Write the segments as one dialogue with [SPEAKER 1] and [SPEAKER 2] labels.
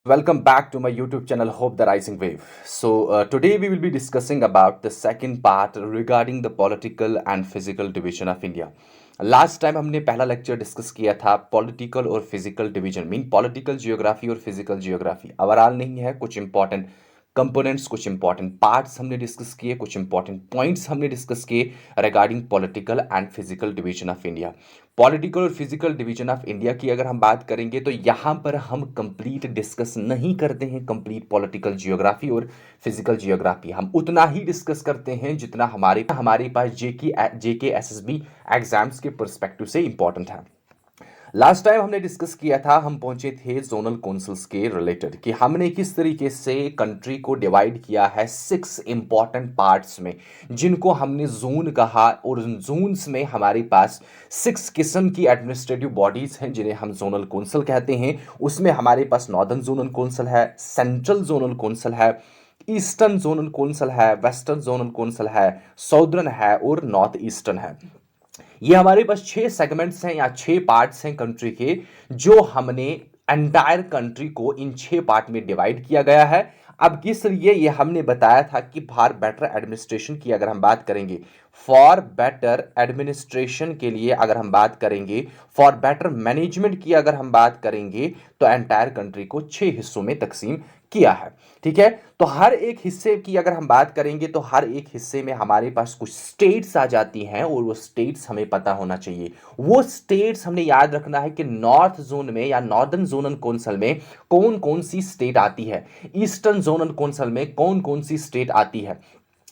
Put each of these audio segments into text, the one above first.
[SPEAKER 1] Welcome back to my YouTube channel Hope the Rising Wave. Today we will be discussing about the second part regarding the political and physical division of India. Last time हमने पहला lecture discuss किया था political और physical division mean political geography और physical geography overall नहीं है, कुछ important components, कुछ इंपॉर्टेंट पार्ट्स हमने डिस्कस किए, कुछ इंपॉर्टेंट पॉइंट्स हमने डिस्कस किए regarding political and physical division of India. Political और फिजिकल डिवीजन ऑफ इंडिया की अगर हम बात करेंगे तो यहाँ पर हम कंप्लीट डिस्कस नहीं करते हैं कंप्लीट पॉलिटिकल जियोग्राफी और फिजिकल जियोग्राफी। हम उतना ही डिस्कस करते हैं जितना हमारे पास जेके एसएसबी एग्जाम्स के पर्सपेक्टिव से इंपॉर्टेंट है। लास्ट टाइम हमने डिस्कस किया था, हम पहुंचे थे जोनल काउंसिल्स के रिलेटेड कि हमने किस तरीके से कंट्री को डिवाइड किया है 6 इंपॉर्टेंट पार्ट्स में, जिनको हमने जोन कहा। और जोन्स में हमारे पास 6 किस्म की एडमिनिस्ट्रेटिव बॉडीज हैं जिन्हें हम जोनल काउंसिल कहते हैं। उसमें हमारे पास नॉर्दर्न जोनल काउंसिल है, सेंट्रल जोनल काउंसिल है, ईस्टर्न जोनल काउंसिल है, वेस्टर्न जोनल काउंसिल है, साउदर्न है और नॉर्थ ईस्टर्न है। ये हमारे पास 6 सेगमेंट्स हैं या 6 पार्ट्स हैं कंट्री के, जो हमने एंटायर कंट्री को इन 6 पार्ट में डिवाइड किया गया है। अब किस लिए ये हमने बताया था कि फॉर बेटर एडमिनिस्ट्रेशन की अगर हम बात करेंगे, फॉर बेटर एडमिनिस्ट्रेशन के लिए अगर हम बात करेंगे, फॉर बेटर मैनेजमेंट की अगर हम बात करेंगे, तो एंटायर कंट्री को 6 हिस्सों में तकसीम किया है। ठीक है, तो हर एक हिस्से की अगर हम बात करेंगे तो हर एक हिस्से में हमारे पास कुछ स्टेट्स आ जाती हैं और वो स्टेट्स हमें पता होना चाहिए। वो स्टेट्स हमने याद रखना है कि नॉर्थ जोन में या नॉर्दर्न जोनल काउंसिल में कौन कौन सी स्टेट आती है, ईस्टर्न जोनल काउंसिल में कौन कौन सी स्टेट आती है।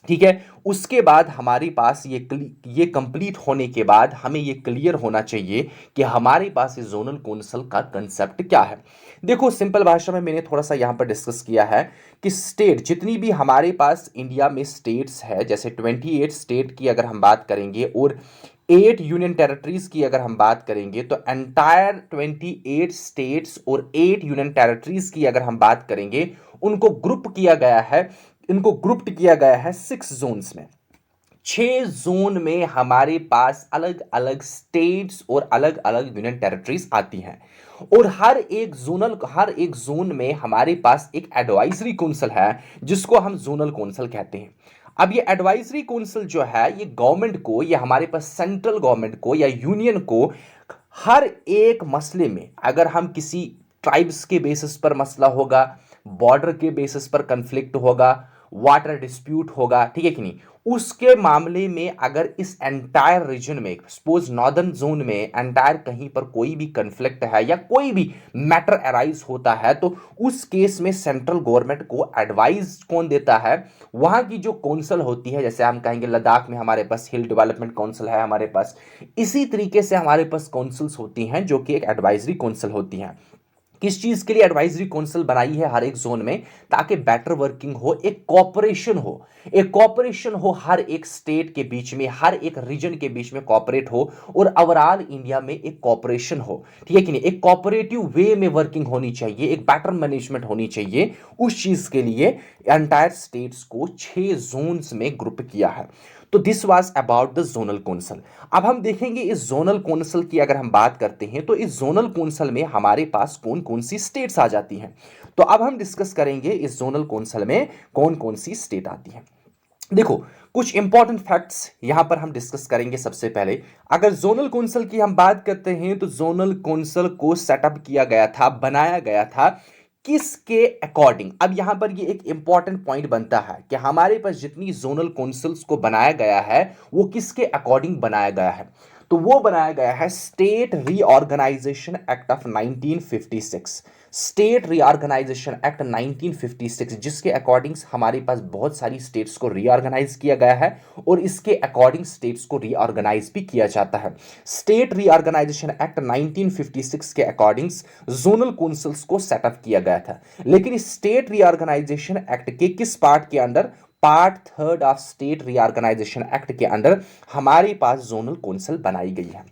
[SPEAKER 1] ठीक है, उसके बाद हमारे पास ये कंप्लीट होने के बाद हमें ये क्लियर होना चाहिए कि हमारे पास इस जोनल काउंसिल का कंसेप्ट क्या है। देखो, सिंपल भाषा में मैंने थोड़ा सा यहां पर डिस्कस किया है कि स्टेट जितनी भी हमारे पास इंडिया में स्टेट्स है, जैसे 28 स्टेट की अगर हम बात करेंगे और 8 यूनियन टेरिटरीज की अगर हम बात करेंगे, तो एंटायर 28 स्टेट्स और 8 यूनियन टेरिटरीज की अगर हम बात करेंगे, उनको ग्रुप किया गया है, इनको ग्रुप्ड किया गया है 6 जोन्स में। 6 जोन में हमारे पास अलग अलग स्टेट्स और अलग अलग यूनियन टेरिटरीज आती हैं और हर एक जोन में हमारे पास एक एडवाइजरी काउंसिल है जिसको हम जोनल काउंसिल कहते हैं। अब ये एडवाइजरी काउंसिल जो है, ये गवर्नमेंट को या हमारे पास सेंट्रल गवर्नमेंट को या यूनियन को हर एक मसले में, अगर हम किसी ट्राइब्स के बेसिस पर मसला होगा, बॉर्डर के बेसिस पर कंफ्लिक्ट होगा, वाटर डिस्प्यूट होगा, ठीक है कि नहीं, उसके मामले में अगर इस एंटायर रीजन में, सपोज नॉर्दर्न जोन में एंटायर कहीं पर कोई भी कंफ्लिक्ट है या कोई भी मैटर अराइज होता है, तो उस केस में सेंट्रल गवर्नमेंट को एडवाइस कौन देता है? वहां की जो काउंसिल होती है, जैसे हम कहेंगे लद्दाख में हमारे पास हिल डेवलपमेंट काउंसिल है हमारे पास, इसी तरीके से हमारे पास काउंसिल्स होती हैं जो कि एक एडवाइजरी काउंसिल होती हैं। किस चीज के लिए एडवाइजरी काउंसिल बनाई है हर एक जोन में? ताकि बेटर वर्किंग हो, एक कोऑपरेशन हो हर एक स्टेट के बीच में, हर एक रीजन के बीच में कोऑपरेट हो और ओवरऑल इंडिया में एक कोऑपरेशन हो। ठीक है कि नहीं, एक कोऑपरेटिव वे में वर्किंग होनी चाहिए, एक बेटर मैनेजमेंट होनी चाहिए। उस चीज के लिए एंटायर स्टेट्स को 6 जोन्स में ग्रुप किया है। तो this was about the zonal council. अब हम देखेंगे इस जोनल काउंसिल की अगर हम बात करते हैं तो इस जोनल काउंसिल में हमारे पास कौन कौन सी स्टेट्स आ जाती हैं। तो अब हम डिस्कस करेंगे इस जोनल काउंसिल में कौन कौन सी स्टेट आती हैं। देखो, कुछ इंपॉर्टेंट फैक्ट्स यहां पर हम डिस्कस करेंगे। सबसे पहले अगर जोनल काउंसिल की हम बात करते हैं तो जोनल काउंसिल को सेटअप किया गया था, बनाया गया था किसके अकॉर्डिंग? अब यहां पर ये एक इंपॉर्टेंट पॉइंट बनता है कि हमारे पास जितनी जोनल काउंसिल्स को बनाया गया है वो किसके अकॉर्डिंग बनाया गया है? तो वो बनाया गया है state reorganisation act of 1956। State reorganisation act 1956 जिसके अकॉर्डिंग हमारे पास बहुत सारी स्टेट्स को रीऑर्गेनाइज किया गया है और इसके अकॉर्डिंग स्टेट्स को रीऑर्गेनाइज भी किया जाता है। स्टेट रीऑर्गेनाइजेशन एक्ट 1956 के अकॉर्डिंग जोनल काउंसिल्स को सेटअप किया गया था। लेकिन इस स्टेट रीऑर्गेनाइजेशन एक्ट के किस पार्ट के अंदर? Part 3 of state reorganisation act के अंदर हमारे पास जोनल काउंसिल बनाई गई है।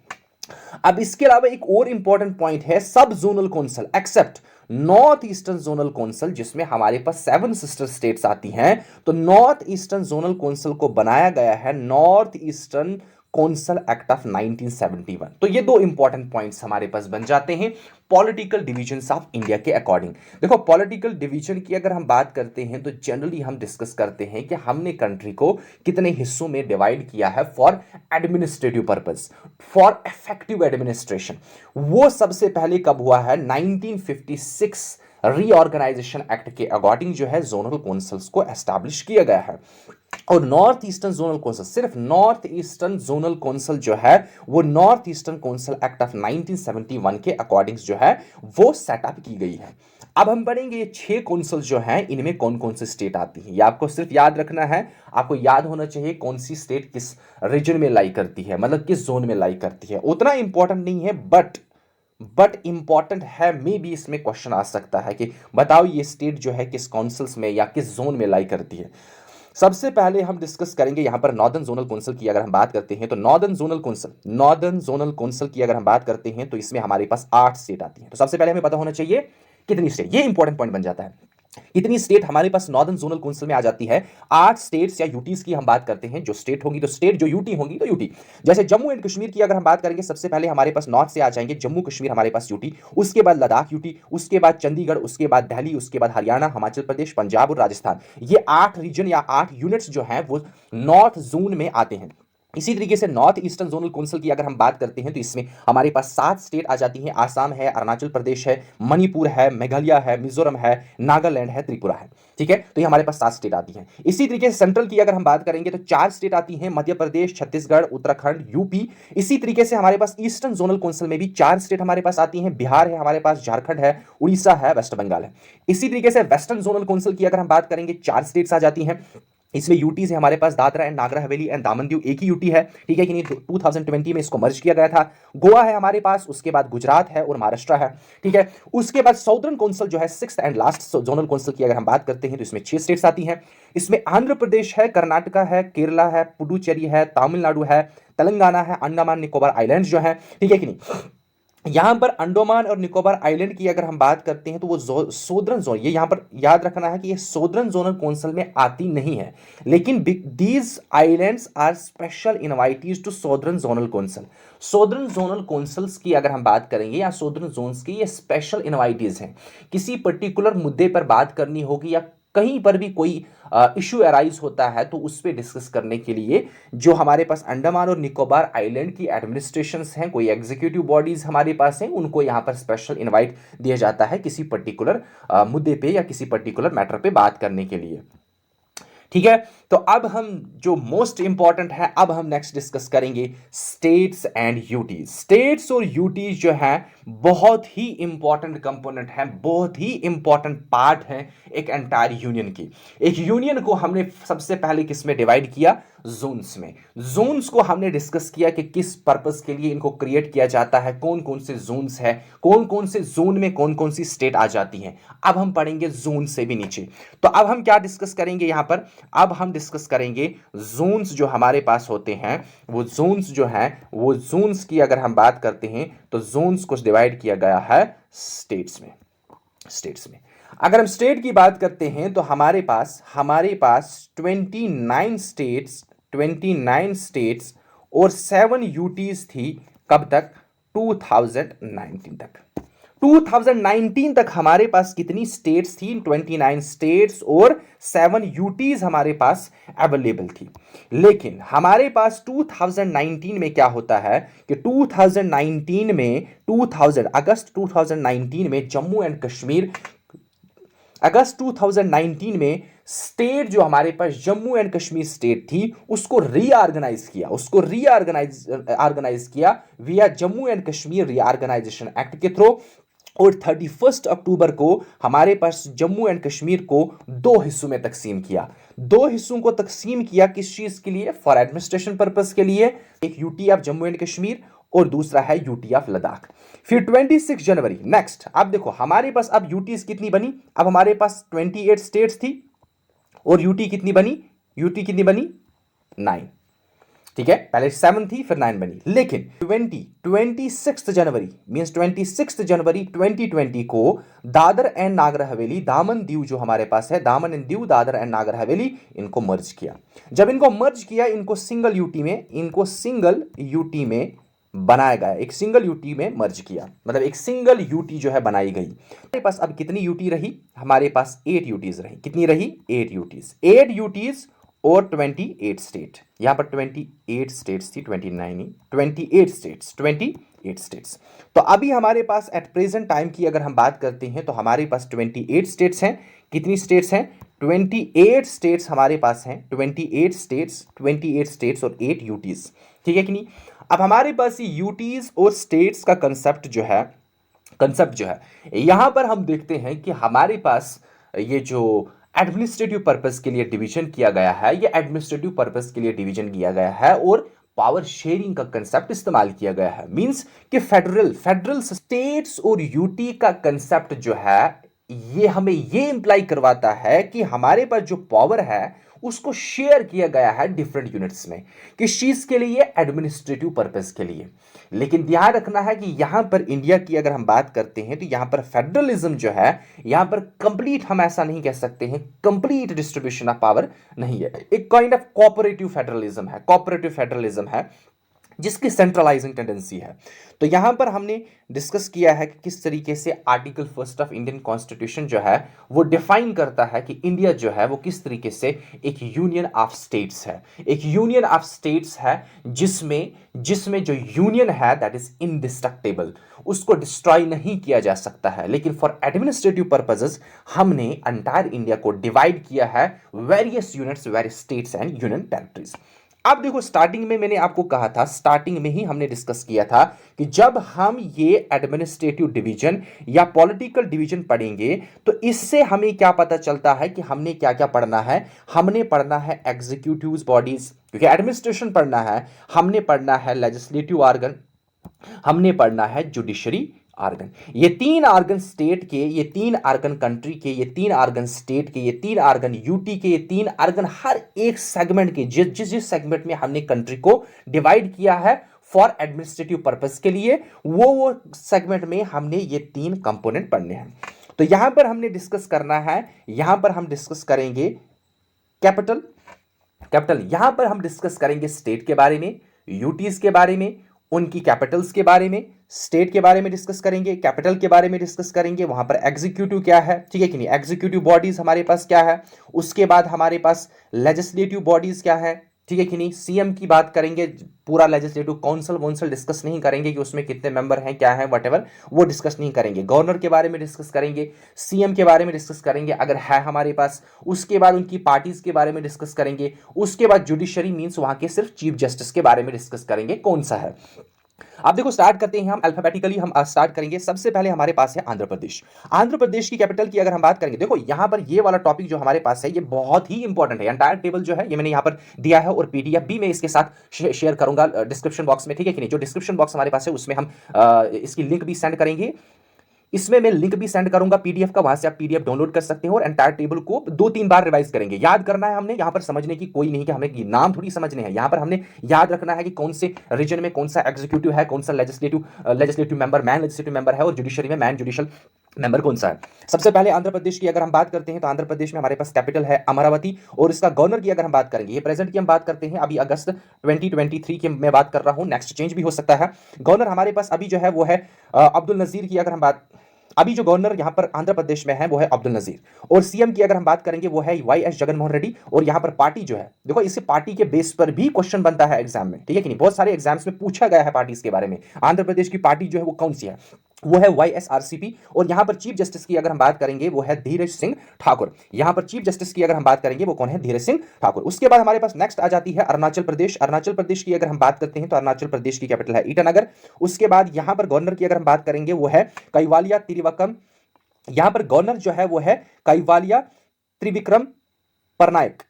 [SPEAKER 1] अब इसके अलावा एक और इंपॉर्टेंट पॉइंट है सब zonal council except north eastern zonal council, जिसमें हमारे पास 7 सिस्टर स्टेट्स आती हैं। तो नॉर्थ ईस्टर्न जोनल काउंसिल को बनाया गया है north eastern council act of 1971। तो ये दो इंपॉर्टेंट पॉइंट्स हमारे पास बन जाते हैं पॉलिटिकल डिवीजन्स ऑफ इंडिया के अकॉर्डिंग। देखो पॉलिटिकल डिवीजन की अगर हम बात करते हैं तो जनरली हम डिस्कस करते हैं कि हमने कंट्री को कितने हिस्सों में डिवाइड किया है for administrative purpose, for effective administration. वो सबसे पहले कब हुआ है? 1956 रीऑर्गेनाइजेशन एक्ट के अकॉर्डिंग जो है जोनल काउंसिल्स को एस्टैब्लिश किया गया है। और नॉर्थ ईस्टर्न जोनल काउंसिल, सिर्फ नॉर्थ ईस्टर्न जोनल काउंसिल जो है वो north eastern council act of 1971 के अकॉर्डिंग जो है वो सेटअप की गई है। अब हम पढ़ेंगे ये 6 काउंसिल जो हैं इनमें कौन कौन सी स्टेट आती है। ये आपको सिर्फ याद रखना है, आपको याद होना चाहिए कौन सी स्टेट किस रीजन में लाई करती है, मतलब किस जोन में लाई करती है। उतना इंपॉर्टेंट नहीं है बट इंपॉर्टेंट है। मे भी इसमें क्वेश्चन आ सकता है कि बताओ ये स्टेट जो है किस काउंसिल्स में या किस जोन में लाई करती है। सबसे पहले हम डिस्कस करेंगे यहां पर नॉर्दर्न जोनल काउंसिल की अगर हम बात करते हैं तो नॉर्दर्न जोनल काउंसिल की अगर हम बात करते हैं तो इसमें हमारे पास 8 स्टेट आती हैं। तो सबसे पहले हमें पता होना चाहिए कितनी स्टेट, ये इंपॉर्टेंट पॉइंट बन जाता है। कितनी स्टेट हमारे पास नॉर्दर्न जोनल काउंसिल में आ जाती है? 8 स्टेट्स या यूटीज की हम बात करते हैं। जो स्टेट होगी तो स्टेट, जो यूटी होगी तो यूटी। जैसे जम्मू एंड कश्मीर की अगर हम बात करेंगे, सबसे पहले हमारे पास नॉर्थ से आ जाएंगे जम्मू कश्मीर, हमारे पास यूटी, उसके बाद लद्दाख यूटी, उसके बाद चंडीगढ़, उसके बाद दिल्ली, उसके बाद हरियाणा, हिमाचल प्रदेश, पंजाब और राजस्थान। ये 8 रीजन या 8 यूनिट्स जो हैं वो नॉर्थ जोन में आते हैं। इसी तरीके से नॉर्थ ईस्टर्न जोनल काउंसिल की अगर हम बात करते हैं तो इसमें हमारे पास 7 स्टेट आ जाती हैं। आसाम है, अरुणाचल प्रदेश है, मणिपुर है, मेघालय है, मिजोरम है, नागालैंड है, त्रिपुरा है। ठीक है, तो ये हमारे पास 7 स्टेट आती हैं। इसी तरीके से सेंट्रल की अगर हम बात करेंगे तो 4 स्टेट आती हैं, मध्य प्रदेश, छत्तीसगढ़, उत्तराखंड, यूपी। इसी तरीके से हमारे पास ईस्टर्न जोनल काउंसिल में भी 4 स्टेट हमारे पास आती हैं, बिहार है हमारे पास, झारखंड है, उड़ीसा है, वेस्ट बंगाल है। इसी तरीके से वेस्टर्न जोनल काउंसिल की अगर हम बात करेंगे 4 स्टेट्स आ जाती हैं। इसमें यूटी से हमारे पास दादरा एंड नागर हवेली एंड दामन दीव एक ही यूटी है। ठीक है कि नहीं? 2020 में इसको मर्ज किया गया था। गोवा है हमारे पास, उसके बाद गुजरात है और महाराष्ट्र है। ठीक है, उसके बाद साउदर्न काउंसिल जो है 6th and last zonal council की अगर हम बात करते हैं तो इसमें 6 स्टेट्स आती हैं। इसमें आंध्र प्रदेश है, कर्नाटका है, केरला है, पुडुचेरी है, तमिलनाडु है, तेलंगाना है, अंडमान निकोबार आइलैंड्स जो है। ठीक है कि नहीं? यहां पर अंडमान और निकोबार आइलैंड की अगर हम बात करते हैं तो वो सोदरन जोन, ये यहां पर याद रखना है कि ये सोदरन जोनल काउंसिल में आती नहीं है, लेकिन these islands are special invitees to southern zonal council. Southern zonal councils की अगर हम बात करेंगे या सोदरन जोन्स की, ये स्पेशल इनवाइटीज हैं। किसी पर्टिकुलर मुद्दे पर बात करनी होगी या कहीं पर भी कोई इशू अराइज होता है तो उस पर डिस्कस करने के लिए जो हमारे पास अंडमान और निकोबार आइलैंड की एडमिनिस्ट्रेशंस हैं, कोई एग्जीक्यूटिव बॉडीज हमारे पास हैं, उनको यहां पर स्पेशल इनवाइट दिया जाता है किसी पर्टिकुलर मुद्दे पे या किसी पर्टिकुलर मैटर पे बात करने के लिए। ठीक है, तो अब हम जो मोस्ट इंपॉर्टेंट है, अब हम नेक्स्ट डिस्कस करेंगे स्टेट्स एंड यूटीज। स्टेट्स और यूटीज जो है बहुत ही इंपॉर्टेंट कंपोनेंट है, बहुत ही इंपॉर्टेंट पार्ट है एक एंटायर यूनियन की। एक यूनियन को हमने सबसे पहले किस में डिवाइड किया? जोन्स में। जोन्स को हमने डिस्कस किया कि किस पर्पस के लिए इनको क्रिएट किया जाता है, कौन कौन से जोन्स है, कौन कौन से जोन में कौन कौन सी स्टेट आ जाती हैं। अब हम पढ़ेंगे जोन से भी नीचे। तो अब हम क्या डिस्कस करेंगे यहां पर? अब हम डिस्कस करेंगे जोन्स जो हमारे पास होते हैं, वो जोन्स जो हैं, वो जोन्स की अगर हम बात करते हैं तो जोन्स को डिवाइड किया गया है स्टेट्स में। अगर हम स्टेट की बात करते हैं तो हमारे पास 29 स्टेट्स और 7 यूटीज थी। कब तक? 2019 तक। 2019 तक हमारे पास कितनी स्टेट्स थी? 29 स्टेट्स और 7 यूटीज हमारे पास अवेलेबल थी। लेकिन हमारे पास 2019 में क्या होता है कि 2019 में अगस्त 2019 में जम्मू एंड कश्मीर, अगस्त 2019 में स्टेट जो हमारे पास जम्मू एंड कश्मीर स्टेट थी उसको रीऑर्गेनाइज किया via Jammu and Kashmir reorganisation act के थ्रू। और 31 अक्टूबर को हमारे पास जम्मू एंड कश्मीर को 2 हिस्सों में तकसीम किया। 2 हिस्सों को तकसीम किया किस चीज के लिए? फॉर एडमिनिस्ट्रेशन पर्पस के लिए। एक UT of Jammu and Kashmir और दूसरा है यूटी ऑफ लद्दाख। फिर 26 जनवरी नेक्स्ट, अब देखो हमारे पास अब यूटीज कितनी बनी? अब हमारे पास 28 स्टेट्स थी और यूटी कितनी बनी? 9। ठीक है, पहले 7 थी फिर 9 बनी, लेकिन 26 जनवरी मींस 26 जनवरी 2020 को दादर एंड नागर हवेली, दामन दीव जो हमारे पास है, दामन एंड दीव, दादर एंड नागर हवेली, इनको मर्ज किया। जब इनको मर्ज किया, इनको सिंगल यूटी में बनाया गया, एक सिंगल यूटी में मर्ज किया, मतलब एक सिंगल यूटी जो है बनाई गई। हमारे पास अब कितनी यूटी रही? हमारे पास 8 यूटीज रही। कितनी रही? 8 यूटीज और 28 स्टेट। यहां पर 28 स्टेट्स थी, 29 नहीं, 28 स्टेट्स। तो अभी हमारे पास एट प्रेजेंट टाइम की अगर हम बात करते हैं तो हमारे पास 28 स्टेट्स हैं। कितनी स्टेट्स हैं? 28 स्टेट्स हमारे पास हैं। 28 स्टेट्स और 8 यूटीज। ठीक है कि नहीं? अब हमारे पास ये यूटीज और स्टेट्स का कंसेप्ट जो है यहां पर हम देखते हैं कि हमारे पास ये जो एडमिनिस्ट्रेटिव पर्पस के लिए डिवीजन किया गया है, ये एडमिनिस्ट्रेटिव पर्पस के लिए डिवीजन किया गया है और पावर शेयरिंग का कंसेप्ट इस्तेमाल किया गया है। मींस कि फेडरल स्टेट्स और यूटी का कंसेप्ट जो है ये हमें ये इंप्लाई करवाता है कि हमारे पास जो पावर है उसको शेयर किया गया है डिफरेंट यूनिट्स में, किस चीज के लिए? एडमिनिस्ट्रेटिव पर्पस के लिए। लेकिन ध्यान रखना है कि यहां पर इंडिया की अगर हम बात करते हैं तो यहां पर फेडरलिज्म जो है, यहां पर कंप्लीट हम ऐसा नहीं कह सकते हैं, कंप्लीट डिस्ट्रीब्यूशन ऑफ पावर नहीं है, एक काइंड ऑफ कोऑपरेटिव फेडरलिज्म है जिसकी सेंट्रलाइजिंग टेंडेंसी है। तो यहां पर हमने डिस्कस किया है कि किस तरीके से आर्टिकल 1 ऑफ इंडियन कॉन्स्टिट्यूशन जो है वो डिफाइन करता है कि इंडिया जो है वो किस तरीके से एक यूनियन ऑफ स्टेट्स है, एक यूनियन ऑफ स्टेट्स है जिसमें जो यूनियन है दैट इज इनडिस्ट्रक्टेबल, उसको डिस्ट्रॉय नहीं किया जा सकता है। लेकिन फॉर एडमिनिस्ट्रेटिव पर्पसेस हमने एंटायर इंडिया को डिवाइड किया है various units, various states and union territories. अब देखो, स्टार्टिंग में मैंने आपको कहा था, स्टार्टिंग में ही हमने डिस्कस किया था कि जब हम ये एडमिनिस्ट्रेटिव डिवीजन या पॉलिटिकल डिवीजन पढ़ेंगे तो इससे हमें क्या पता चलता है कि हमने क्या क्या पढ़ना है। हमने पढ़ना है एग्जीक्यूटिव बॉडीज, क्योंकि एडमिनिस्ट्रेशन पढ़ना है, हमने पढ़ना है लेजिस्लेटिव ऑर्गन, हमने पढ़ना है जुडिशरी आर्गन। ये 3 आर्गन स्टेट के, ये 3 आर्गन कंट्री के, ये 3 आर्गन स्टेट के, ये 3 आर्गन यूटी के, ये 3 आर्गन हर एक सेगमेंट के, जिस सेगमेंट में हमने कंट्री को डिवाइड किया है फॉर एडमिनिस्ट्रेटिव पर्पस के लिए, वो सेगमेंट में हमने ये 3 कंपोनेंट पढ़ने हैं। तो यहां पर हमने डिस्कस करना है, यहां पर हम डिस्कस करेंगे कैपिटल, यहां पर हम डिस्कस करेंगे स्टेट के बारे में, यूटीज के बारे में, उनकी कैपिटल्स के बारे में, स्टेट के बारे में डिस्कस करेंगे, कैपिटल के बारे में डिस्कस करेंगे, वहां पर एग्जीक्यूटिव क्या है, ठीक है कि नहीं, एग्जीक्यूटिव बॉडीज हमारे पास क्या है, उसके बाद हमारे पास लेजिस्लेटिव बॉडीज क्या है, ठीक है कि नहीं, सीएम की बात करेंगे, पूरा लेजिस्लेटिव काउंसिल डिस्कस नहीं करेंगे कि उसमें कितने मेंबर हैं, क्या है, व्हाटएवर, वो डिस्कस नहीं करेंगे। गवर्नर के बारे में डिस्कस करेंगे, सीएम के बारे में डिस्कस करेंगे अगर है हमारे पास, उसके बाद उनकी पार्टीज के बारे में डिस्कस करेंगे, उसके बाद जुडिशरी मींस वहां के सिर्फ चीफ जस्टिस के बारे में डिस्कस करेंगे कौन सा है। अब देखो, स्टार्ट करते हैं हम अल्फाबेटिकली, हम स्टार्ट करेंगे। सबसे पहले हमारे पास है आंध्र प्रदेश। आंध्र प्रदेश की कैपिटल की अगर हम बात करेंगे, देखो यहां पर ये वाला टॉपिक जो हमारे पास है ये बहुत ही इंपॉर्टेंट है। एंटायर टेबल जो है ये मैंने यहां पर दिया है और पीडीएफ भी मैं इसके साथ शेयर करूंगा डिस्क्रिप्शन बॉक्स में, ठीक है कि नहीं। जो डिस्क्रिप्शन बॉक्स हमारे पास है उसमें हम इसकी लिंक भी सेंड करेंगे, इसमें मैं लिंक भी सेंड करूंगा पीडीएफ का, वहां से आप पीडीएफ डाउनलोड कर सकते हो और एंटायर टेबल को 2-3 बार रिवाइज करेंगे। याद करना है हमने, यहां पर समझने की कोई नहीं कि हमें नाम थोड़ी समझने हैं, यहां पर हमने याद रखना है कि कौन से रीजन में कौन सा एग्जीक्यूटिव है, कौन सा legislative member man legislative member है और जुडिशरी में मैन जुडिशियल मेंबर कौन सा है। सबसे पहले आंध्र प्रदेश की अगर हम बात करते हैं तो आंध्र प्रदेश में हमारे पास कैपिटल है अमरावती और इसका गवर्नर की अगर हम बात करेंगे, ये प्रेजेंट की हम बात करते हैं, अभी अगस्त 2023 की मैं बात कर रहा हूं, नेक्स्ट चेंज भी हो सकता है। गवर्नर हमारे पास अभी जो है वो है अब्दुल नजीर की अगर हम बात, अभी जो गवर्नर यहां पर आंध्र प्रदेश में है वो है अब्दुल नजीर, और सीएम की अगर हम बात करेंगे वो है वाई.एस. जगनमोहन रेड्डी। और यहां पर पार्टी जो है, देखो इसी पार्टी के बेस पर भी क्वेश्चन बनता है एग्जाम में, ठीक है कि नहीं, बहुत सारे एग्जाम्स में पूछा गया है पार्टीज के बारे में। आंध्र प्रदेश की पार्टी जो है वो कौन सी है, वो है वाईएसआरसीपी। और यहां पर चीफ जस्टिस की अगर हम बात करेंगे वो है धीरज सिंह ठाकुर। यहां पर चीफ जस्टिस की अगर हम बात करेंगे वो कौन है, धीरज सिंह ठाकुर। उसके बाद हमारे पास नेक्स्ट आ जाती है अरुणाचल प्रदेश। अरुणाचल प्रदेश की अगर हम बात करते हैं तो अरुणाचल प्रदेश की कैपिटल है ईटानगर। उसके बाद यहां पर गवर्नर की अगर हम बात करेंगे वो है कैवालिया त्रिविक्रम, यहां पर गवर्नर जो है वो है कैवालिया त्रिविक्रम परनायक।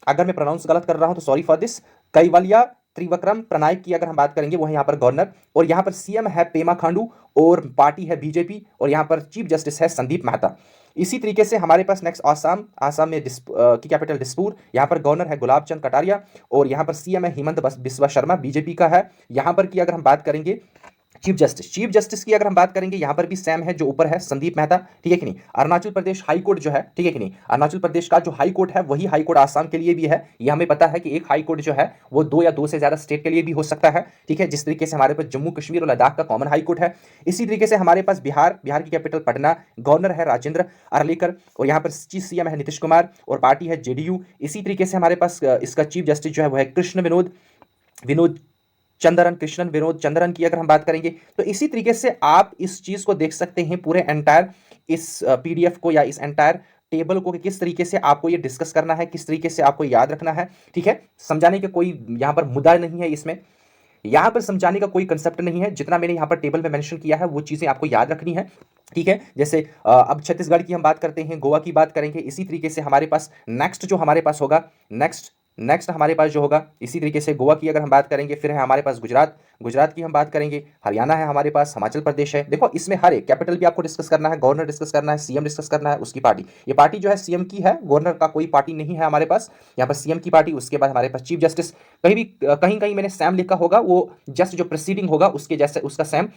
[SPEAKER 1] अगर मैं प्रोनाउंस गलत कर रहा हूं तो sorry for this. Kaiwalya Trivikram Parnaik की अगर हम बात करेंगे वो है यहां पर गवर्नर, और यहां पर सीएम है पेमा खांडू और पार्टी है बीजेपी, और यहां पर चीफ जस्टिस है संदीप मेहता। इसी तरीके से हमारे पास नेक्स्ट आसाम, आसाम में की कैपिटल दिसपुर, यहाँ पर गवर्नर है गुलाब चंद कटारिया और यहाँ पर सीएम है हिमंत बिस्वा शर्मा, बीजेपी का है। यहाँ पर की अगर हम बात करेंगे चीफ जस्टिस की अगर हम बात करेंगे, यहां पर भी सेम है, जो ऊपर है संदीप मेहता, ठीक है कि नहीं। अरुणाचल प्रदेश हाई कोर्ट जो है, ठीक है कि नहीं, अरुणाचल प्रदेश का जो हाई कोर्ट है वही हाई कोर्ट आसाम के लिए भी है। ये हमें पता है कि एक हाई कोर्ट जो है वो दो या दो से ज्यादा स्टेट के लिए भी हो सकता है, ठीक है। जिस तरीके से हमारे पास जम्मू कश्मीर और लद्दाख का कॉमन हाई कोर्ट है, इसी तरीके से हमारे पास बिहार की कैपिटल पटना, गवर्नर है राजेंद्र अरलेकर और यहाँ पर सीएम है नीतीश कुमार और पार्टी है जेडीयू। इसी तरीके से हमारे पास इसका चीफ जस्टिस जो है वो है विनोद कृष्णन विनोद चंद्रन की अगर हम बात करेंगे। तो इसी तरीके से आप इस चीज को देख सकते हैं, पूरे एंटायर इस पीडीएफ को या इस एंटायर टेबल को, कि किस तरीके से आपको ये डिस्कस करना है, किस तरीके से आपको याद रखना है, ठीक है। समझाने का कोई यहां पर मुद्दा नहीं है, इसमें यहां पर समझाने का कोई कंसेप्ट नहीं है। जितना मैंने यहां पर टेबल में मेंशन किया है वो चीजें आपको याद रखनी है, ठीक है। जैसे अब छत्तीसगढ़ की हम बात करते हैं, गोवा की बात करेंगे, इसी तरीके से हमारे पास नेक्स्ट जो हमारे पास होगा, नेक्स्ट हमारे पास जो होगा, इसी तरीके से गोवा की अगर हम बात करेंगे, फिर है हमारे पास गुजरात की हम बात करेंगे, हरियाणा है हमारे पास, हिमाचल प्रदेश है। देखो इसमें हर एक कैपिटल भी आपको डिस्कस करना है, गवर्नर डिस्कस करना है, सीएम डिस्कस करना है, उसकी पार्टी, ये पार्टी जो है सीएम की है, गवर्नर का कोई पार्टी नहीं है हमारे पास, यहाँ पर सीएम की पार्टी। उसके बाद हमारे पास चीफ जस्टिस, कहीं कहीं मैंने सैम लिखा होगा, वो जस्ट जो प्रोसीडिंग होगा उसके जैसे उसका सैम,